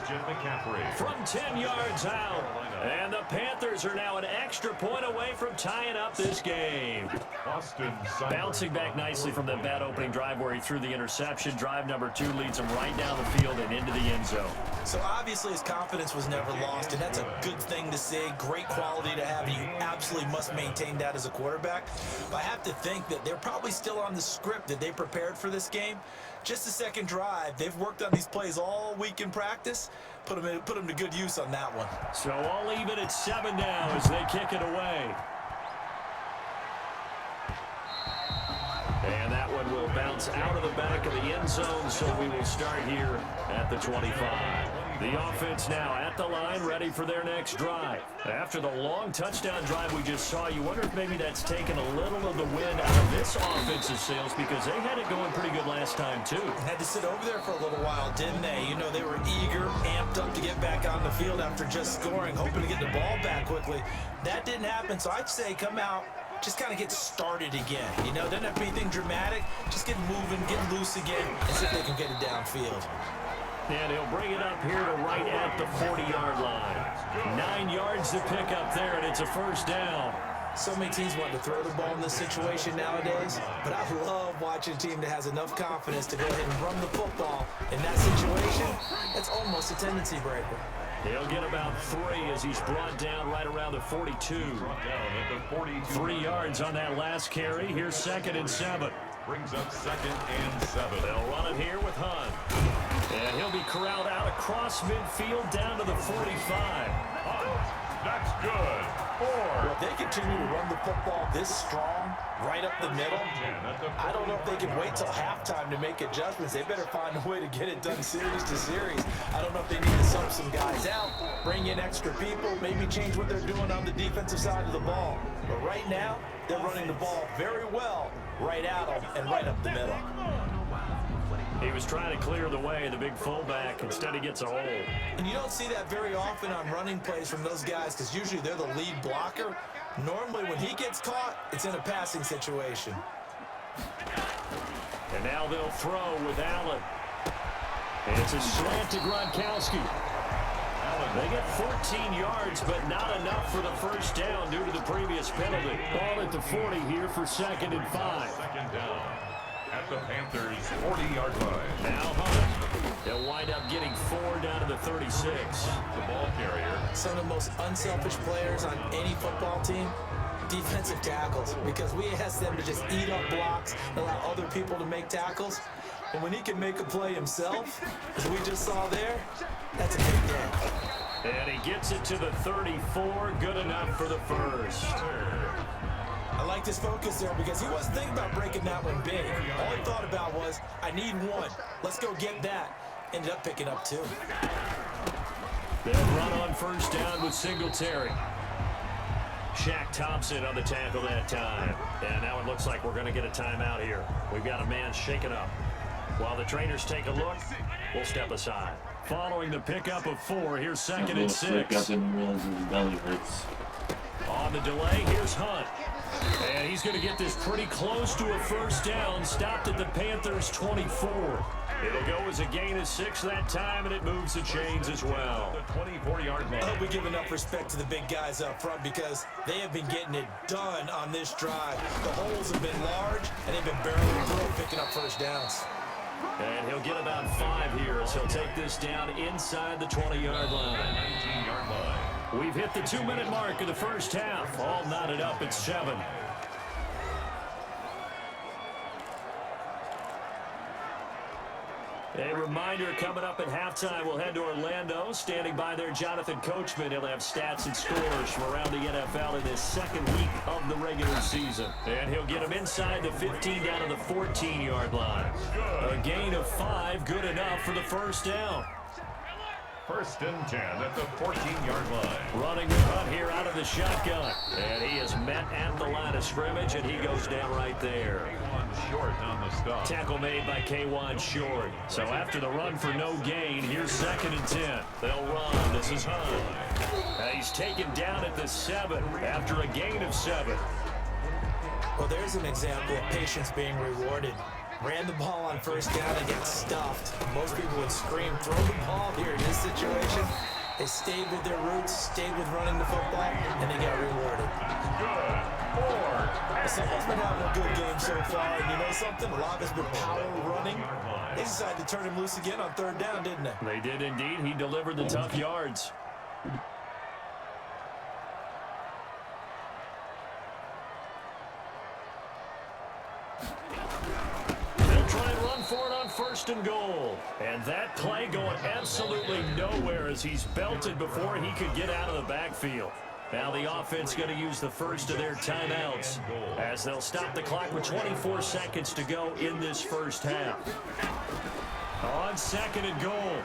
From 10 yards out. And the Panthers are now an extra point away from tying up this game. Bouncing back nicely from that bad opening drive where he threw the interception. Drive number 2 leads him right down the field and into the end zone. So obviously his confidence was never lost, and that's a good thing to see. Great quality to have, and you absolutely must maintain that as a quarterback. But I have to think that they're probably still on the script that they prepared for this game. Just the second drive. They've worked on these plays all week in practice. Put them to good use on that one. So I'll leave it at 7 now as they kick it away. It's out of the back of the end zone, so we will start here at the 25. The offense now at the line, ready for their next drive. After the long touchdown drive we just saw, you wonder if maybe that's taken a little of the wind out of this offensive sails, because they had it going pretty good last time, too. Had to sit over there for a little while, didn't they? You know, they were eager, amped up to get back on the field after just scoring, hoping to get the ball back quickly. That didn't happen, so I'd say come out, just kind of get started again. You know, doesn't have to be anything dramatic. Just get moving, get loose again, and see if they can get it downfield. And he'll bring it up here to right at the 40-yard line. 9 yards to pick up there, and it's a first down. So many teams want to throw the ball in this situation nowadays, but I love watching a team that has enough confidence to go ahead and run the football. In that situation, that's almost a tendency breaker. He'll get about 3 as he's brought down right around the 42. 3 yards on that last carry. Here's 2nd and 7. Brings up 2nd and 7. They'll run it here with Hunt. And he'll be corralled out across midfield down to the 45. Hunt, that's good. 4. Well, if they continue to run the football this strong, right up the middle, I don't know if they can wait till halftime to make adjustments. They better find a way to get it done series to series. I don't know if they need to sub some guys out, bring in extra people, maybe change what they're doing on the defensive side of the ball. But right now, they're running the ball very well right at them and right up the middle. He was trying to clear the way, the big fullback. Instead, he gets a hole. And you don't see that very often on running plays from those guys because usually they're the lead blocker. Normally, when he gets caught, it's in a passing situation. And now they'll throw with Allen. And it's a slant to Gronkowski. They get 14 yards, but not enough for the first down due to the previous penalty. Ball at the 40 here for 2nd and 5. 2nd down at the Panthers' 40-yard line. Now Hunt. He'll wind up getting 4 down to the 36. The ball carrier. Some of the most unselfish players on any football team, defensive tackles, because we ask them to just eat up blocks, allow other people to make tackles. And when he can make a play himself, as we just saw there, that's a big day. And he gets it to the 34. Good enough for the first. I like this focus there because he wasn't thinking about breaking that one big. All he thought about was, I need 1. Let's go get that. Ended up picking up 2. They'll run on first down with Singletary. Shaq Thompson on the tackle that time. And now it looks like we're going to get a timeout here. We've got a man shaken up. While the trainers take a look, we'll step aside. Following the pickup of 4, here's 2nd and 6. I didn't realize his belly hurts. On the delay, here's Hunt. And he's going to get this pretty close to a first down. Stopped at the Panthers' 24. It'll go as a gain of 6 that time, and it moves the chains as well. The 24-yard line. I hope we give enough respect to the big guys up front because they have been getting it done on this drive. The holes have been large, and they've been barreling through, picking up first downs. And he'll get about 5 here as he'll take this down inside the 20-yard line. 19-yard line. We've hit the 2-minute mark of the first half. All knotted up at 7. A reminder coming up at halftime, we'll head to Orlando. Standing by there, Jonathan Coachman. He'll have stats and scores from around the NFL in this 2nd week of the regular season. And he'll get them inside the 15 down to the 14-yard line. A gain of 5, good enough for the first down. 1st and 10 at the 14-yard line. Running the Hunt here out of the shotgun. And he is met at the line of scrimmage, and he goes down right there. Short on the stop. Tackle made by K1 Short. So after the run for no gain, here's 2nd and 10. They'll run. This is Hunt. He's taken down at the 7 after a gain of 7. Well, there's an example of patience being rewarded. Ran the ball on first down and got stuffed. Most people would scream, throw the ball here. In this situation, they stayed with their roots, stayed with running the football, and they got rewarded. Good. 4. The Seattle's been having a good game so far, and you know something? A lot of it's been power running. They decided to turn him loose again on 3rd down, didn't they? They did indeed. He delivered the tough yards. They'll try and run for it on 1st and goal. And that play going absolutely nowhere as he's belted before he could get out of the backfield. Now the offense going to use the first of their timeouts as they'll stop the clock with 24 seconds to go in this first half. On 2nd and goal,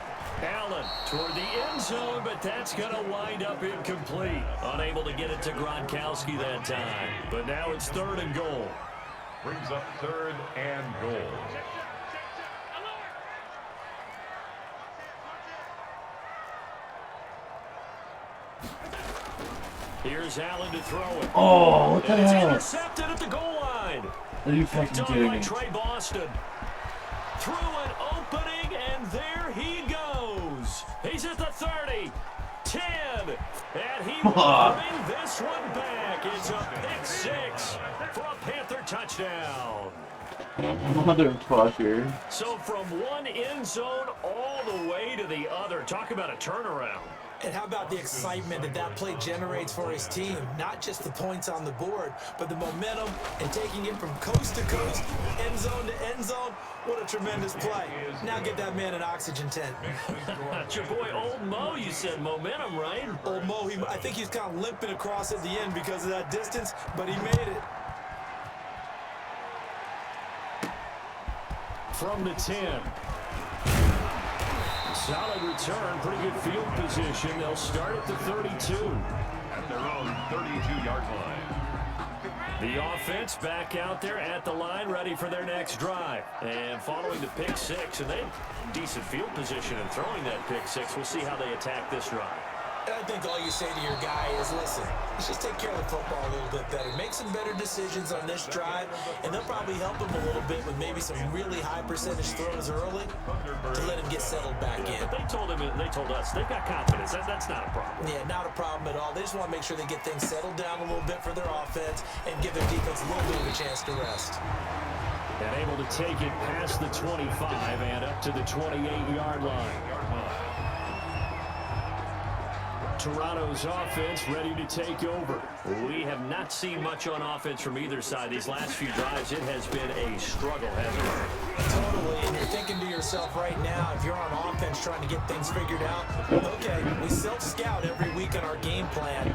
Allen toward the end zone, but that's going to wind up incomplete. Unable to get it to Gronkowski that time. But now it's 3rd and goal. Brings up 3rd and goal. Here's Allen to throw it. Oh, what the And it's hell? intercepted at the goal line. Are you Picked fucking on kidding by me? Trey Boston. Through an opening, and there he goes. He's at the 30, 10, and he will bring this one back. It's a pick 6 for a Panther touchdown. Motherfucker. So from one end zone all the way to the other. Talk about a turnaround. And how about the excitement that that play generates for his team? Not just the points on the board, but the momentum and taking it from coast to coast, end zone to end zone. What a tremendous play. Now get that man an oxygen tent. It's your boy Old Mo, you said momentum, right? Old Mo, I think he's kind of limping across at the end because of that distance, but he made it. From the 10. Solid return, pretty good field position. They'll start at the 32. At their own 32-yard line. The offense back out there at the line, ready for their next drive. And following the pick 6, and they have decent field position in throwing that pick 6. We'll see how they attack this drive. And I think all you say to your guy is, listen, let's just take care of the football a little bit better. Make some better decisions on this drive, and they'll probably help him a little bit with maybe some really high percentage throws early to let him get settled back in. But they told us they've got confidence. That's not a problem. Yeah, not a problem at all. They just want to make sure they get things settled down a little bit for their offense and give their defense a little bit of a chance to rest. And able to take it past the 25 and up to the 28-yard line. Toronto's offense ready to take over. We have not seen much on offense from either side. These last few drives, it has been a struggle, hasn't it? Totally, and you're thinking to yourself right now, if you're on offense trying to get things figured out, okay, we self-scout every week in our game plan.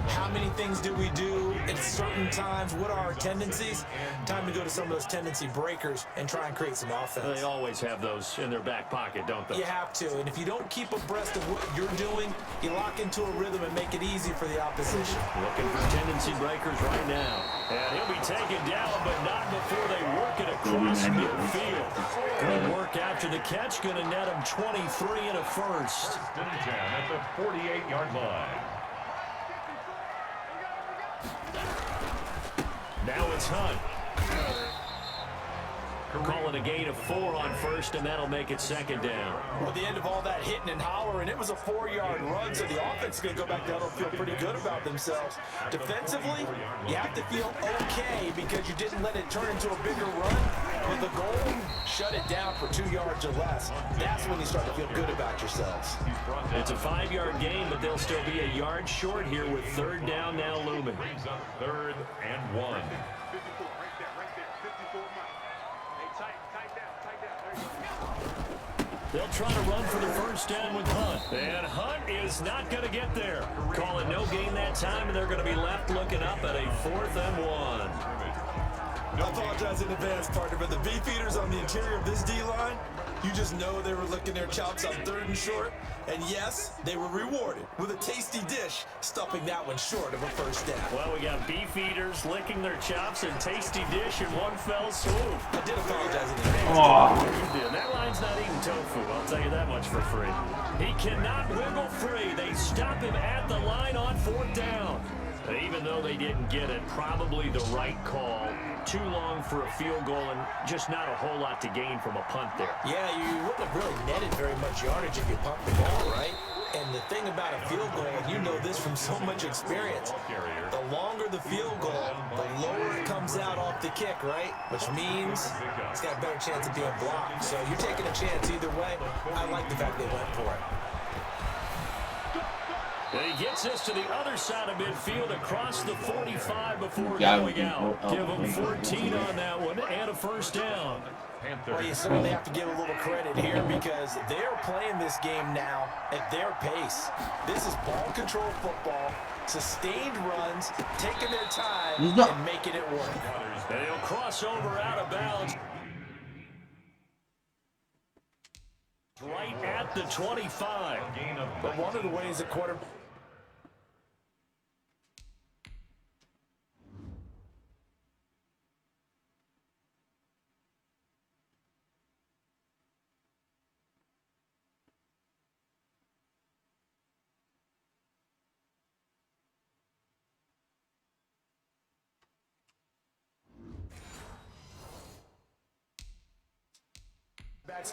How many things do we do at certain times? What are our tendencies? Time to go to some of those tendency breakers and try and create some offense. They always have those in their back pocket, don't they? You have to, and if you don't keep abreast of what you're doing, you lock into a rhythm and make it easy for the opposition. Looking for tendency breakers right now. And he'll be taken down, but not before they work it across midfield. Good work after the catch. Going to net him 23 and a first. First and 10 at the 48-yard line. Now it's Hunt. Calling a gain of 4 on first, and that'll make it 2nd down. Well, at the end of all that hitting and hollering, it was a 4-yard run, so the offense is going to go back down and feel pretty good about themselves. Defensively, you have to feel okay because you didn't let it turn into a bigger run. But the goal, shut it down for 2 yards or less. That's when you start to feel good about yourselves. It's a 5-yard gain, but they'll still be a yard short here with 3rd down now looming. Brings up 3rd and 1. They'll try to run for the first down with Hunt. And Hunt is not going to get there. Calling no gain that time, and they're going to be left looking up at a 4th and 1. I apologize in advance, partner, but the beefeaters on the interior of this D-line, you just know they were licking their chops on 3rd and short. And yes, they were rewarded with a tasty dish, stuffing that one short of a first down. Well, we got beef eaters licking their chops and tasty dish in one fell swoop. I did apologize in advance. You did. That line's not eating tofu, I'll tell you that much for free. He cannot wiggle free. They stop him at the line on 4th down. Even though they didn't get it, probably the right call. Too long for a field goal and just not a whole lot to gain from a punt there. Yeah, you wouldn't have really netted very much yardage if you pumped the ball, right? And the thing about a field goal, and you know this from so much experience, the longer the field goal, the lower it comes out off the kick, right? Which means it's got a better chance of being blocked. So you're taking a chance either way. I like the fact they went for it. And he gets us to the other side of midfield across the 45 before going out. Give him 14 on that one and a first down. Well, you certainly have to give a little credit here because they're playing this game now at their pace. This is ball control football, sustained runs, taking their time and making it work. And he'll cross over out of bounds. Right at the 25. But one of the ways the quarterback...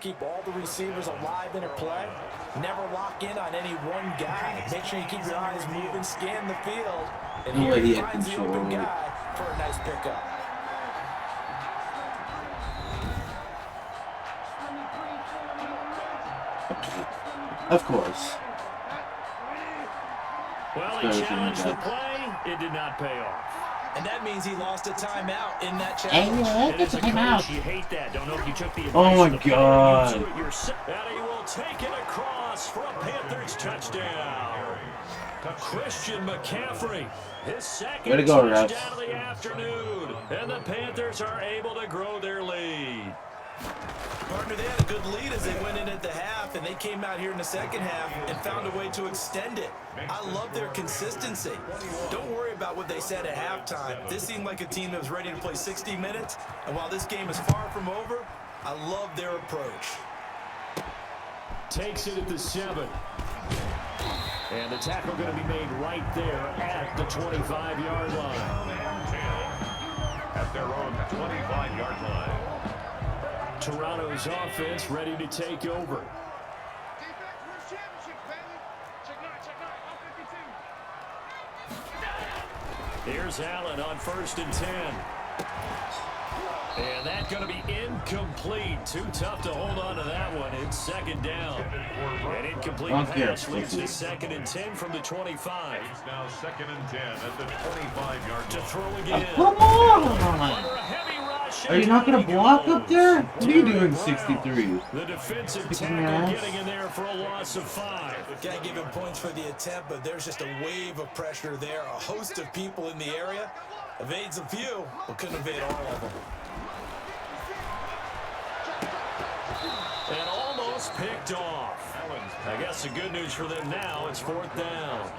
keep all the receivers alive in a play. Never lock in on any one guy. Make sure you keep your eyes moving, scan the field, and here he finds the open guy for a nice pickup. Of course. Well, he challenged the play. It did not pay off. And that means he lost a timeout in that challenge. And as a coach, you hate that. Don't know if you took the Oh my God. And he will take it across for a Panthers touchdown. Christian McCaffrey, his second touchdown of the afternoon. And the Panthers are able to grow their lead. Partner, they had a good lead as they went in at the half, and they came out here in the second half and found a way to extend it. I love their consistency. Don't worry about what they said at halftime. This seemed like a team that was ready to play 60 minutes, and while this game is far from over, I love their approach. Takes it at the 7. And the tackle going to be made right there at the 25-yard line. At their own 25-yard line. Toronto's offense ready to take over. Here's Allen on 1st and 10. And that's going to be incomplete. Too tough to hold on to that one. It's second down. An incomplete pass leads to 2nd and 10 from the 25. It's now 2nd and 10 at the 25-yard line. To throw again. Come on! Under a heavy rush. Are you not going to block up there? What are you doing, 63? The defensive tackle getting in there for a loss of 5. Can't give him points for the attempt, but there's just a wave of pressure there. A host of people in the area. Evades a few, but couldn't evade all of them. And almost picked off. I guess the good news for them now, it's 4th down.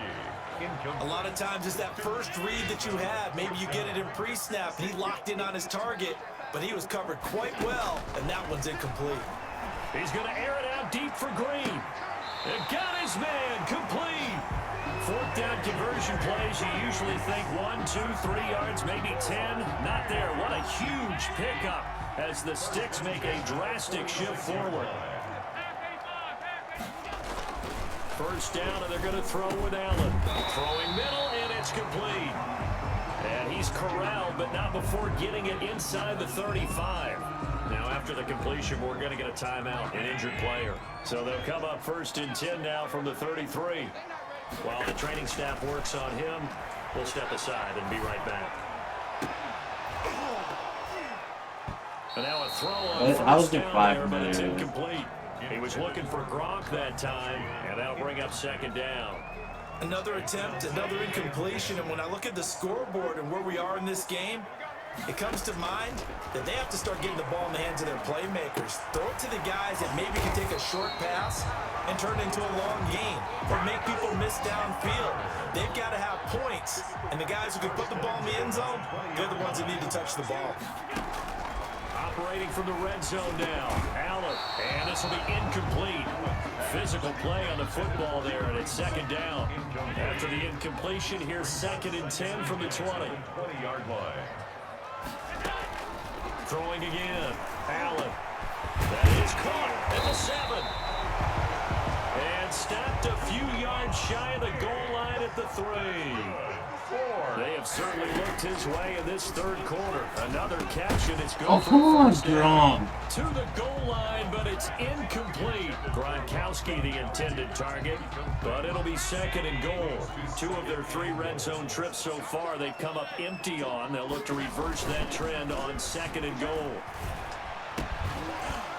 A lot of times it's that first read that you have. Maybe you get it in pre-snap, and he locked in on his target, but he was covered quite well, and that one's incomplete. He's going to air it out deep for Green. And got his man complete. 4th down conversion plays, you usually think 1, 2, 3 yards, maybe 10. Not there. What a huge pickup as the Sticks make a drastic shift forward. 1st down, and they're going to throw with Allen. Throwing middle, and it's complete. And he's corralled, but not before getting it inside the 35. Now, after the completion, we're going to get a timeout, an injured player. So they'll come up 1st and 10 now from the 33. While the training staff works on him, we'll step aside and be right back. And now a throw on 1st down there, but it's incomplete. He was looking for Gronk that time, and that'll bring up 2nd down. Another attempt, another incompletion, and when I look at the scoreboard and where we are in this game, it comes to mind that they have to start getting the ball in the hands of their playmakers. Throw it to the guys that maybe can take a short pass and turn it into a long gain or make people miss downfield. They've got to have points, and the guys who can put the ball in the end zone, they're the ones that need to touch the ball. Operating from the red zone now, Allen, and this will be incomplete. Physical play on the football there, and it's 2nd down. After the incompletion, here's 2nd and 10 from the 20-yard line. Throwing again, Allen. That is caught at the 7. And stopped a few yards shy of the goal line at the 3. They have certainly looked his way in this 3rd quarter. Another catch, and it's good for first down. To the goal line, but it's incomplete. Gronkowski, the intended target, but it'll be 2nd and goal. 2 of their 3 red zone trips so far, they've come up empty on. They'll look to reverse that trend on 2nd and goal.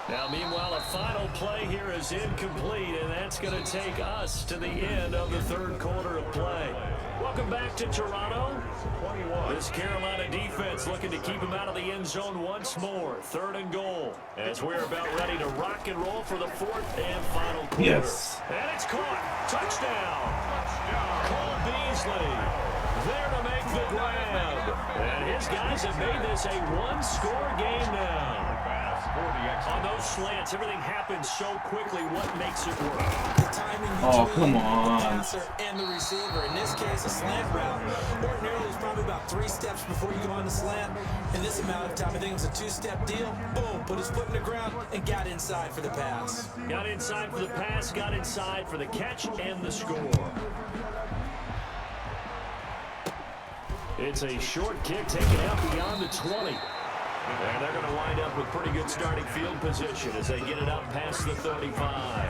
Now, meanwhile, a final play here is incomplete, and that's going to take us to the end of the third quarter of play. Welcome back to Toronto. This Carolina defense looking to keep him out of the end zone once more. 3rd and goal, as we're about ready to rock and roll for the 4th and final quarter. Yes. And it's caught. Touchdown. Cole Beasley there to make the grab. And his guys have made this a one-score game now. On those slants, everything happens so quickly. What makes it work? The timing between the passer and the receiver. In this case, a slant route ordinarily is probably about 3 steps before you go on the slant. In this amount of time, I think it was a 2-step deal. Boom, put his foot in the ground and got inside for the pass. Got inside for the pass, got inside for the catch and the score. It's a short kick taken out beyond the 20. And they're going to wind up with pretty good starting field position as they get it up past the 35.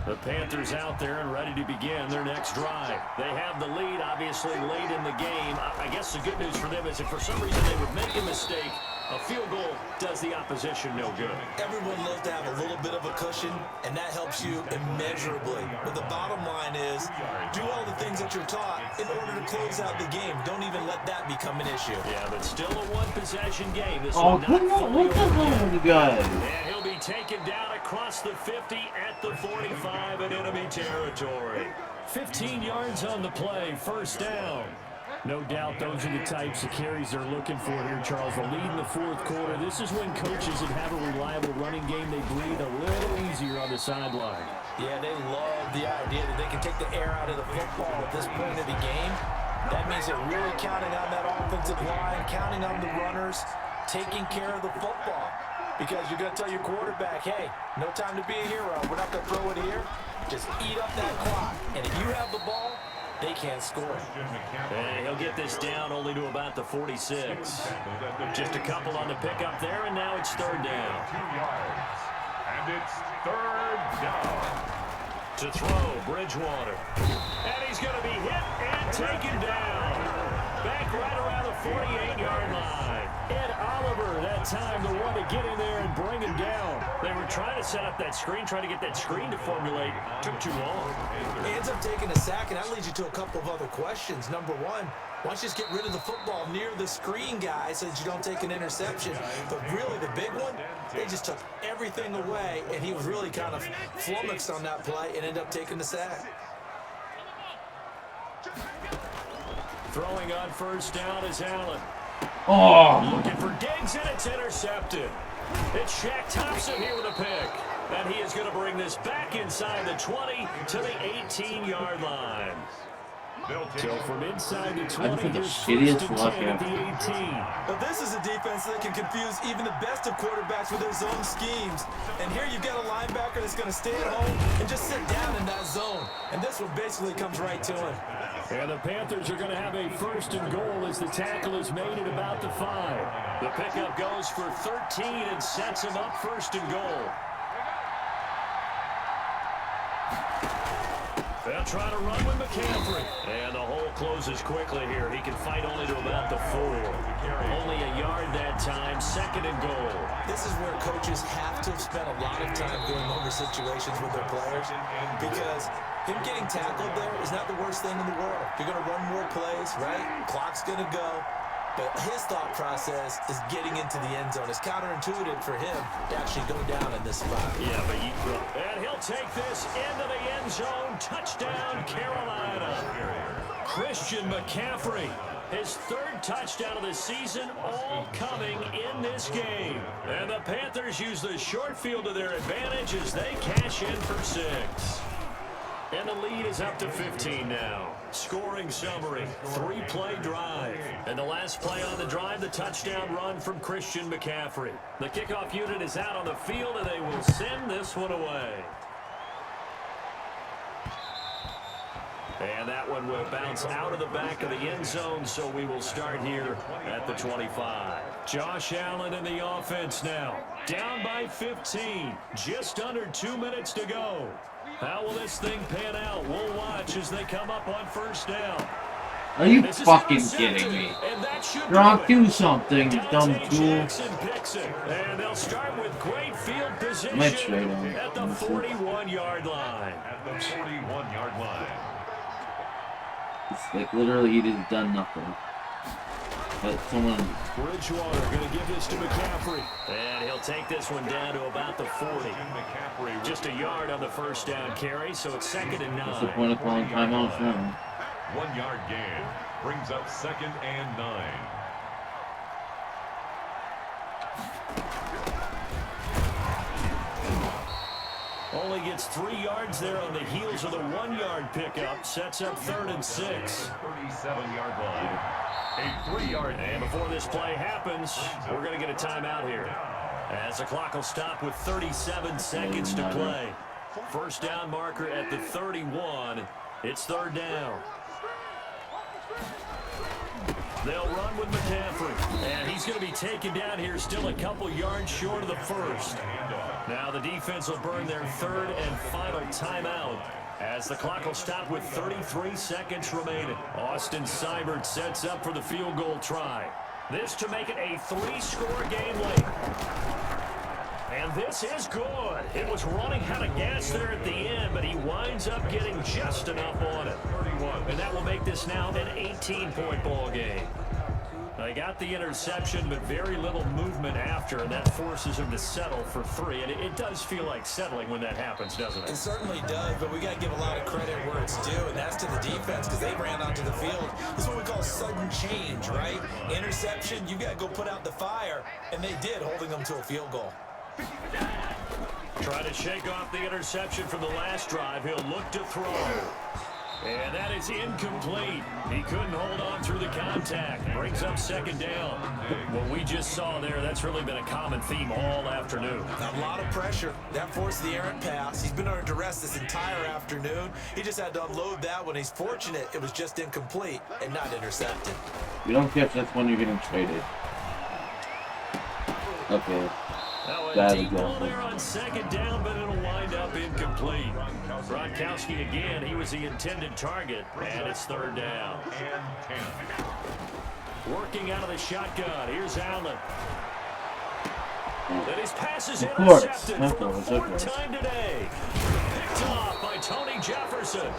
The Panthers out there and ready to begin their next drive. They have the lead, obviously, late in the game. I guess the good news for them is if for some reason they would make a mistake, a field goal does the opposition no good. Everyone loves to have a little bit of a cushion, and that helps you immeasurably. But the bottom line is, do all the things that you're taught in order to close out the game. Don't even let that become an issue. Yeah, but still a one-possession game. This Oh, come on. What the hell are you guys? And he'll be taken down across the 50 at the 45 in enemy territory. 15 yards on the play, 1st down. No doubt those are the types of carries they're looking for here, Charles. The lead in the 4th quarter. This is when coaches that have a reliable running game, they breathe a little easier on the sideline. Yeah, they love the idea that they can take the air out of the football at this point of the game. That means they're really counting on that offensive line, counting on the runners, taking care of the football. Because you're going to tell your quarterback, hey, no time to be a hero. We're not going to throw it here. Just eat up that clock. And if you have the ball, they can't score. And he'll get this down only to about the 46. Just a couple on the pickup there, and now it's 3rd down. 2 yards. And it's 3rd down. To throw, Bridgewater. And he's going to be hit and taken down. Back right around the 48-yard line. Ed Oliver, that time, the one to get in there and bring him down. They were trying to set up that screen, trying to get that screen to formulate. Took too long. He ends up taking a sack, and that leads you to a couple of other questions. Number one, why don't you just get rid of the football near the screen guy so that you don't take an interception? But really, the big one, they just took everything away, and he was really kind of flummoxed on that play and ended up taking the sack. Throwing on 1st down is Allen. Oh. Looking for Diggs, and it's intercepted. It's Shaq Thompson here with a pick. And he is going to bring this back inside the 20 to the 18-yard line. So from inside the 20, the here's shittiest 1st and luck 10 at the ever. 18. But this is a defense that can confuse even the best of quarterbacks with their zone schemes. And here you've got a linebacker that's going to stay at home and just sit down in that zone. And this one basically comes right to him. And the Panthers are going to have a 1st and goal as the tackle is made at about the 5. The pickup goes for 13 and sets him up 1st and goal. They'll try to run with McCaffrey. And the hole closes quickly here. He can fight only to about the 4. Only a yard that time, 2nd and goal. This is where coaches have to spend a lot of time going over situations with their players, because him getting tackled there is not the worst thing in the world. You're going to run more plays, right? Clock's going to go. But his thought process is getting into the end zone. It's counterintuitive for him to actually go down in this spot. Yeah, but and he'll take this into the end zone. Touchdown, Carolina. Christian McCaffrey, his 3rd touchdown of the season, all coming in this game. And the Panthers use the short field to their advantage as they cash in for 6. And the lead is up to 15 now. Scoring summary, 3-play drive. And the last play on the drive, the touchdown run from Christian McCaffrey. The kickoff unit is out on the field, and they will send this one away. And that one will bounce out of the back of the end zone, so we will start here at the 25. Josh Allen in the offense now. Down by 15. Just under 2 minutes to go. How will this thing pan out? We'll watch as they come up on 1st down. Are you This is fucking intercepted, kidding me? and that should Gronk, do it. do something, you dumb Dante tool. Jackson picks it, and they'll start with great field position Might trade him, at the honestly. 41-yard line. At the 41-yard line. It's like literally he just done nothing. But someone. Bridgewater going to give this to McCaffrey. And he'll take this one down to about the 40. Just a yard on the first down carry, so it's 2nd and 9. What's the point of calling timeouts now? 1 yard gain brings up 2nd and 9. Only gets 3 yards there on the heels of the 1-yard pickup. Sets up 3rd and 6. 37-yard line. A 3-yard. And before this play happens, we're going to get a timeout here, as the clock will stop with 37 seconds to play. First down marker at the 31. It's 3rd down. They'll run with McCaffrey, and he's going to be taken down here still a couple yards short of the first. Now the defense will burn their 3rd and final timeout, as the clock will stop with 33 seconds remaining. Austin Seibert sets up for the field goal try. This to make it a 3-score game late. And this is good. It was running out of gas there at the end, but he winds up getting just enough on it. And that will make this now an 18-point ball game. They got the interception, but very little movement after, and that forces him to settle for 3. And it does feel like settling when that happens, doesn't it? It certainly does, but we got to give a lot of credit where it's due, and that's to the defense, because they ran onto the field. This is what we call sudden change, right? Interception, you got to go put out the fire, and they did, holding them to a field goal. Trying to shake off the interception from the last drive. He'll look to throw. And that is incomplete. He couldn't hold on through the contact. Brings up 2nd down. What we just saw there, that's really been a common theme all afternoon. A lot of pressure. That forced the errant pass. He's been under duress this entire afternoon. He just had to unload that one. He's fortunate it was just incomplete and not intercepted. You don't catch that's when you're getting traded. Okay. Now a deep ball there on 2nd down, but it'll wind up incomplete. Gronkowski again, he was the intended target, and it's 3rd down. And 10. Working out of the shotgun, here's Allen. And his pass is Of course. intercepted for the 4th time today. Picked off by Tony Jefferson.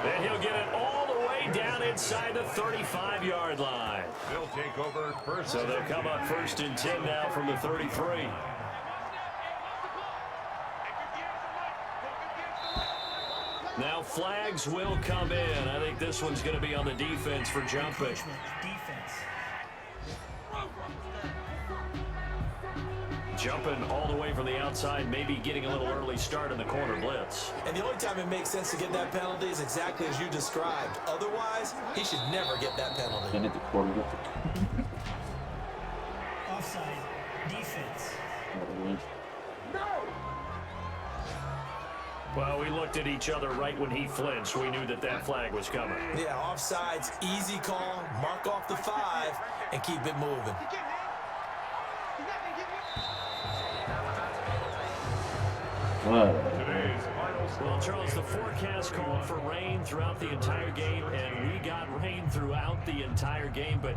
And he'll get it all the way down inside the 35-yard line. They'll take over first. So they'll come up 1st and 10 now from the 33. Now flags will come in. I think this one's going to be on the defense for jumping. Jumping all the way from the outside, maybe getting a little early start in the corner blitz. And the only time it makes sense to get that penalty is exactly as you described. Otherwise, he should never get that penalty. And at the quarter. Offside. Defense. Well, we looked at each other right when he flinched. We knew that that flag was coming. Yeah, offsides, easy call, mark off the 5, and keep it moving. Today's final score. Well, Charles, the forecast called for rain throughout the entire game, and we got rain throughout the entire game. But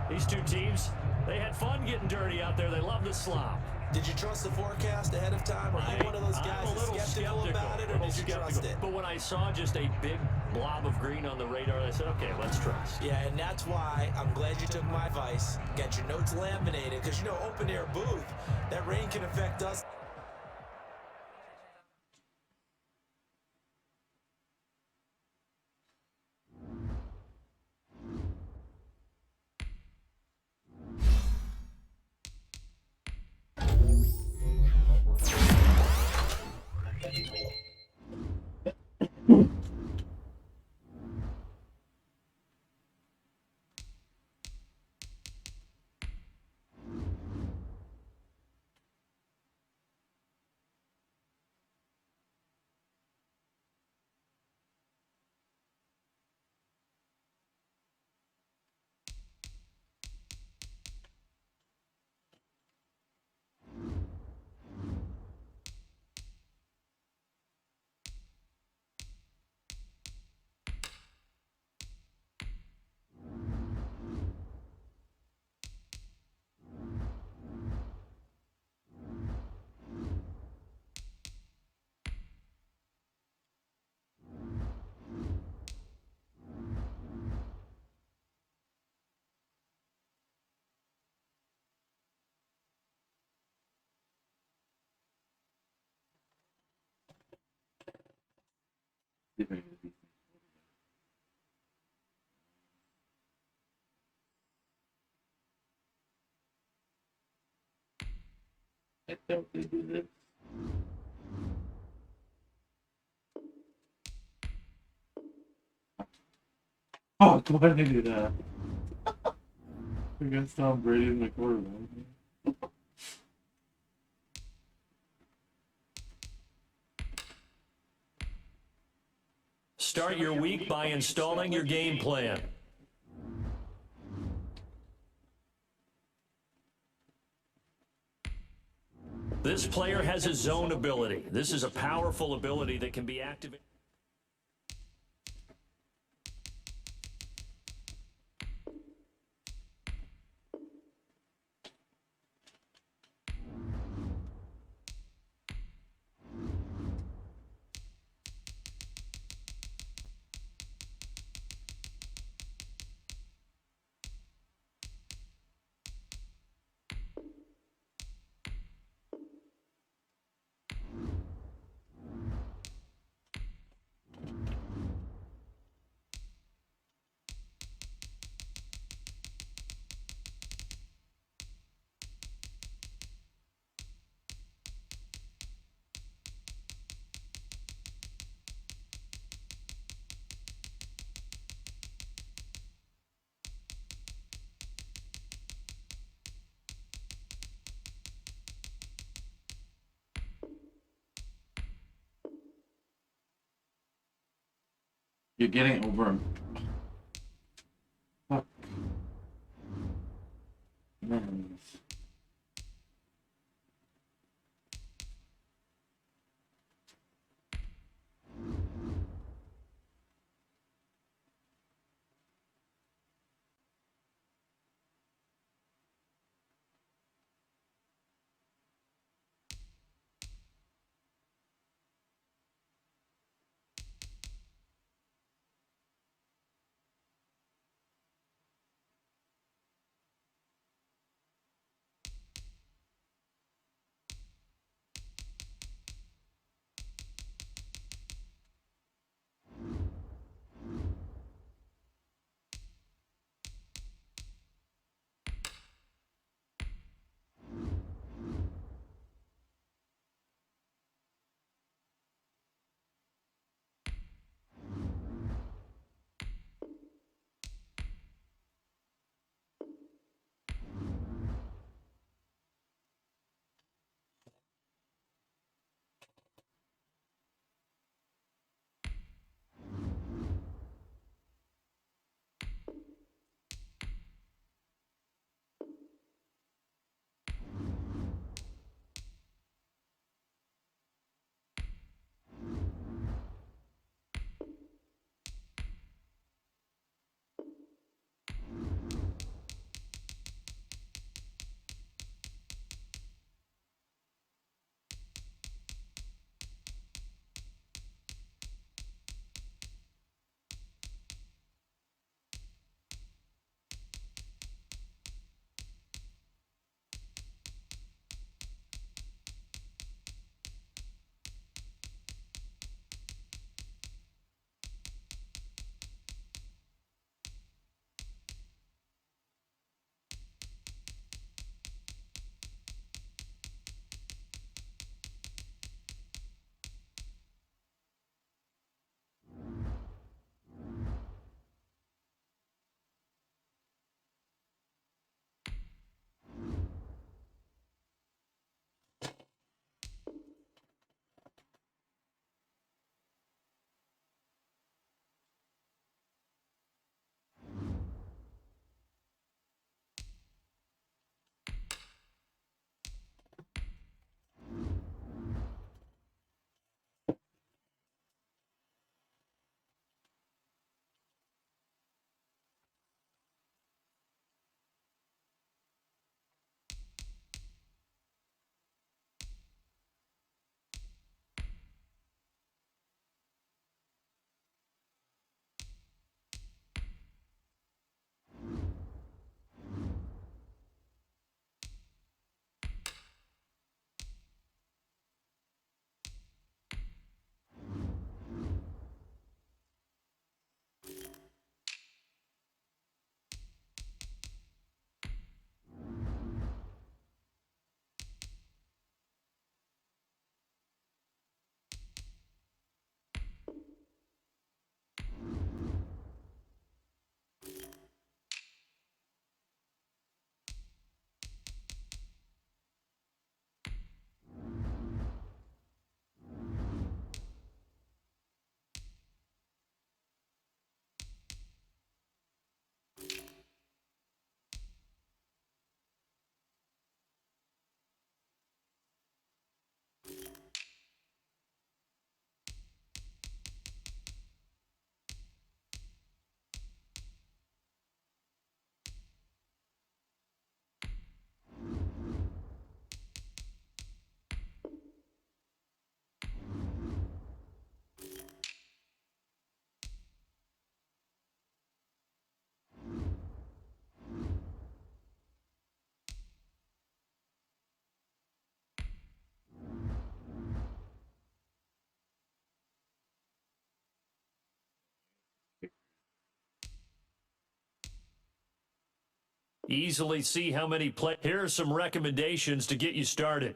these two teams, they had fun getting dirty out there. They love the slop. Did you trust the forecast ahead of time? Or are you one of those guys I'm a little that's skeptical about it, or did you trust it? But when I saw just a big blob of green on the radar, I said, okay, let's trust. Yeah, and that's why I'm glad you took my advice. Get your notes laminated, because, you know, open-air booth, that rain can affect us. Different with these things. I doubt they do this. Oh, why did they do that? Against Tom Brady in the quarterback. Start your week by installing your game plan. This player has a zone ability. This is a powerful ability that can be activated. You're getting over him. Fuck. Man. easily see how many play. Here are some recommendations to get you started.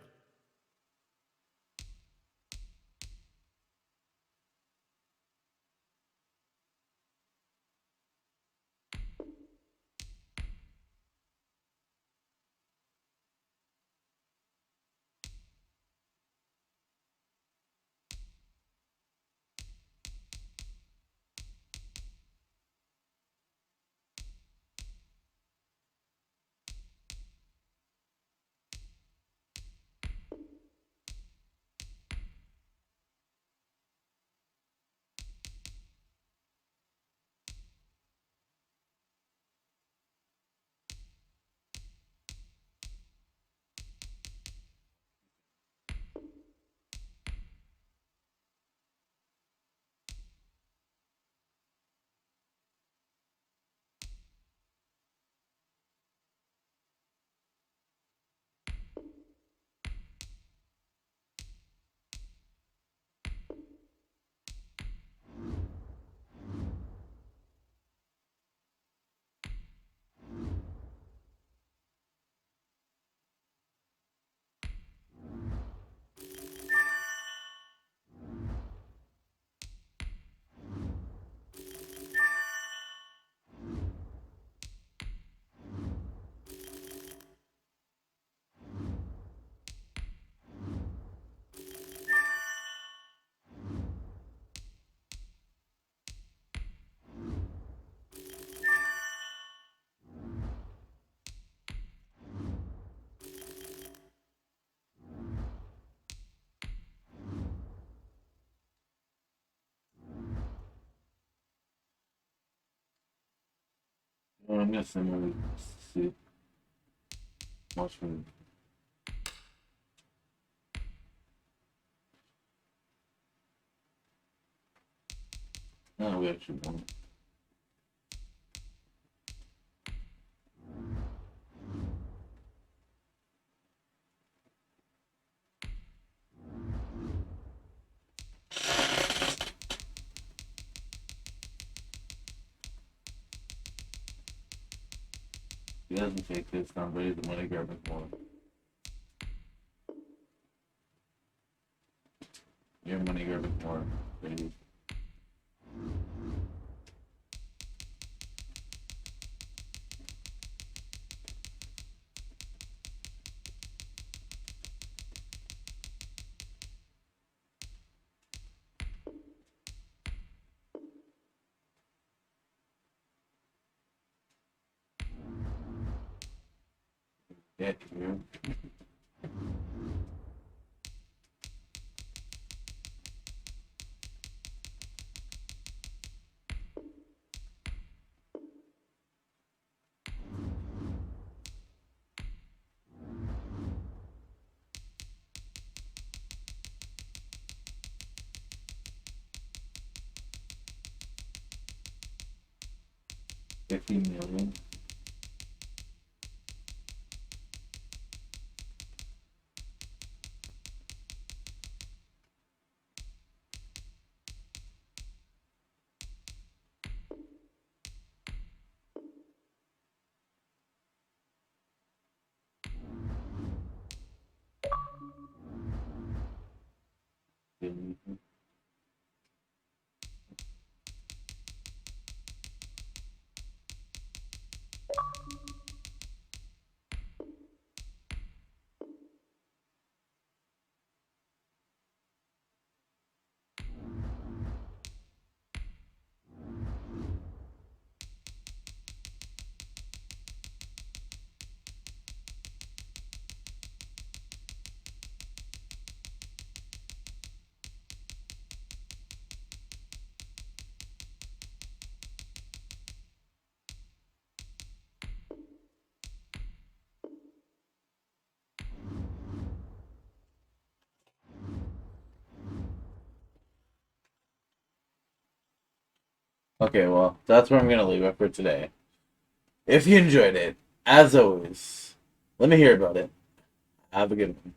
Well, I'm gonna send her to see. Watch me. No, we actually won't. He doesn't take this number, he's the money grabbing more. Your money grabbing more, baby. Yeah, you. $50 million. $50 Okay, well, that's where I'm gonna leave it for today. If you enjoyed it, as always, let me hear about it. Have a good one.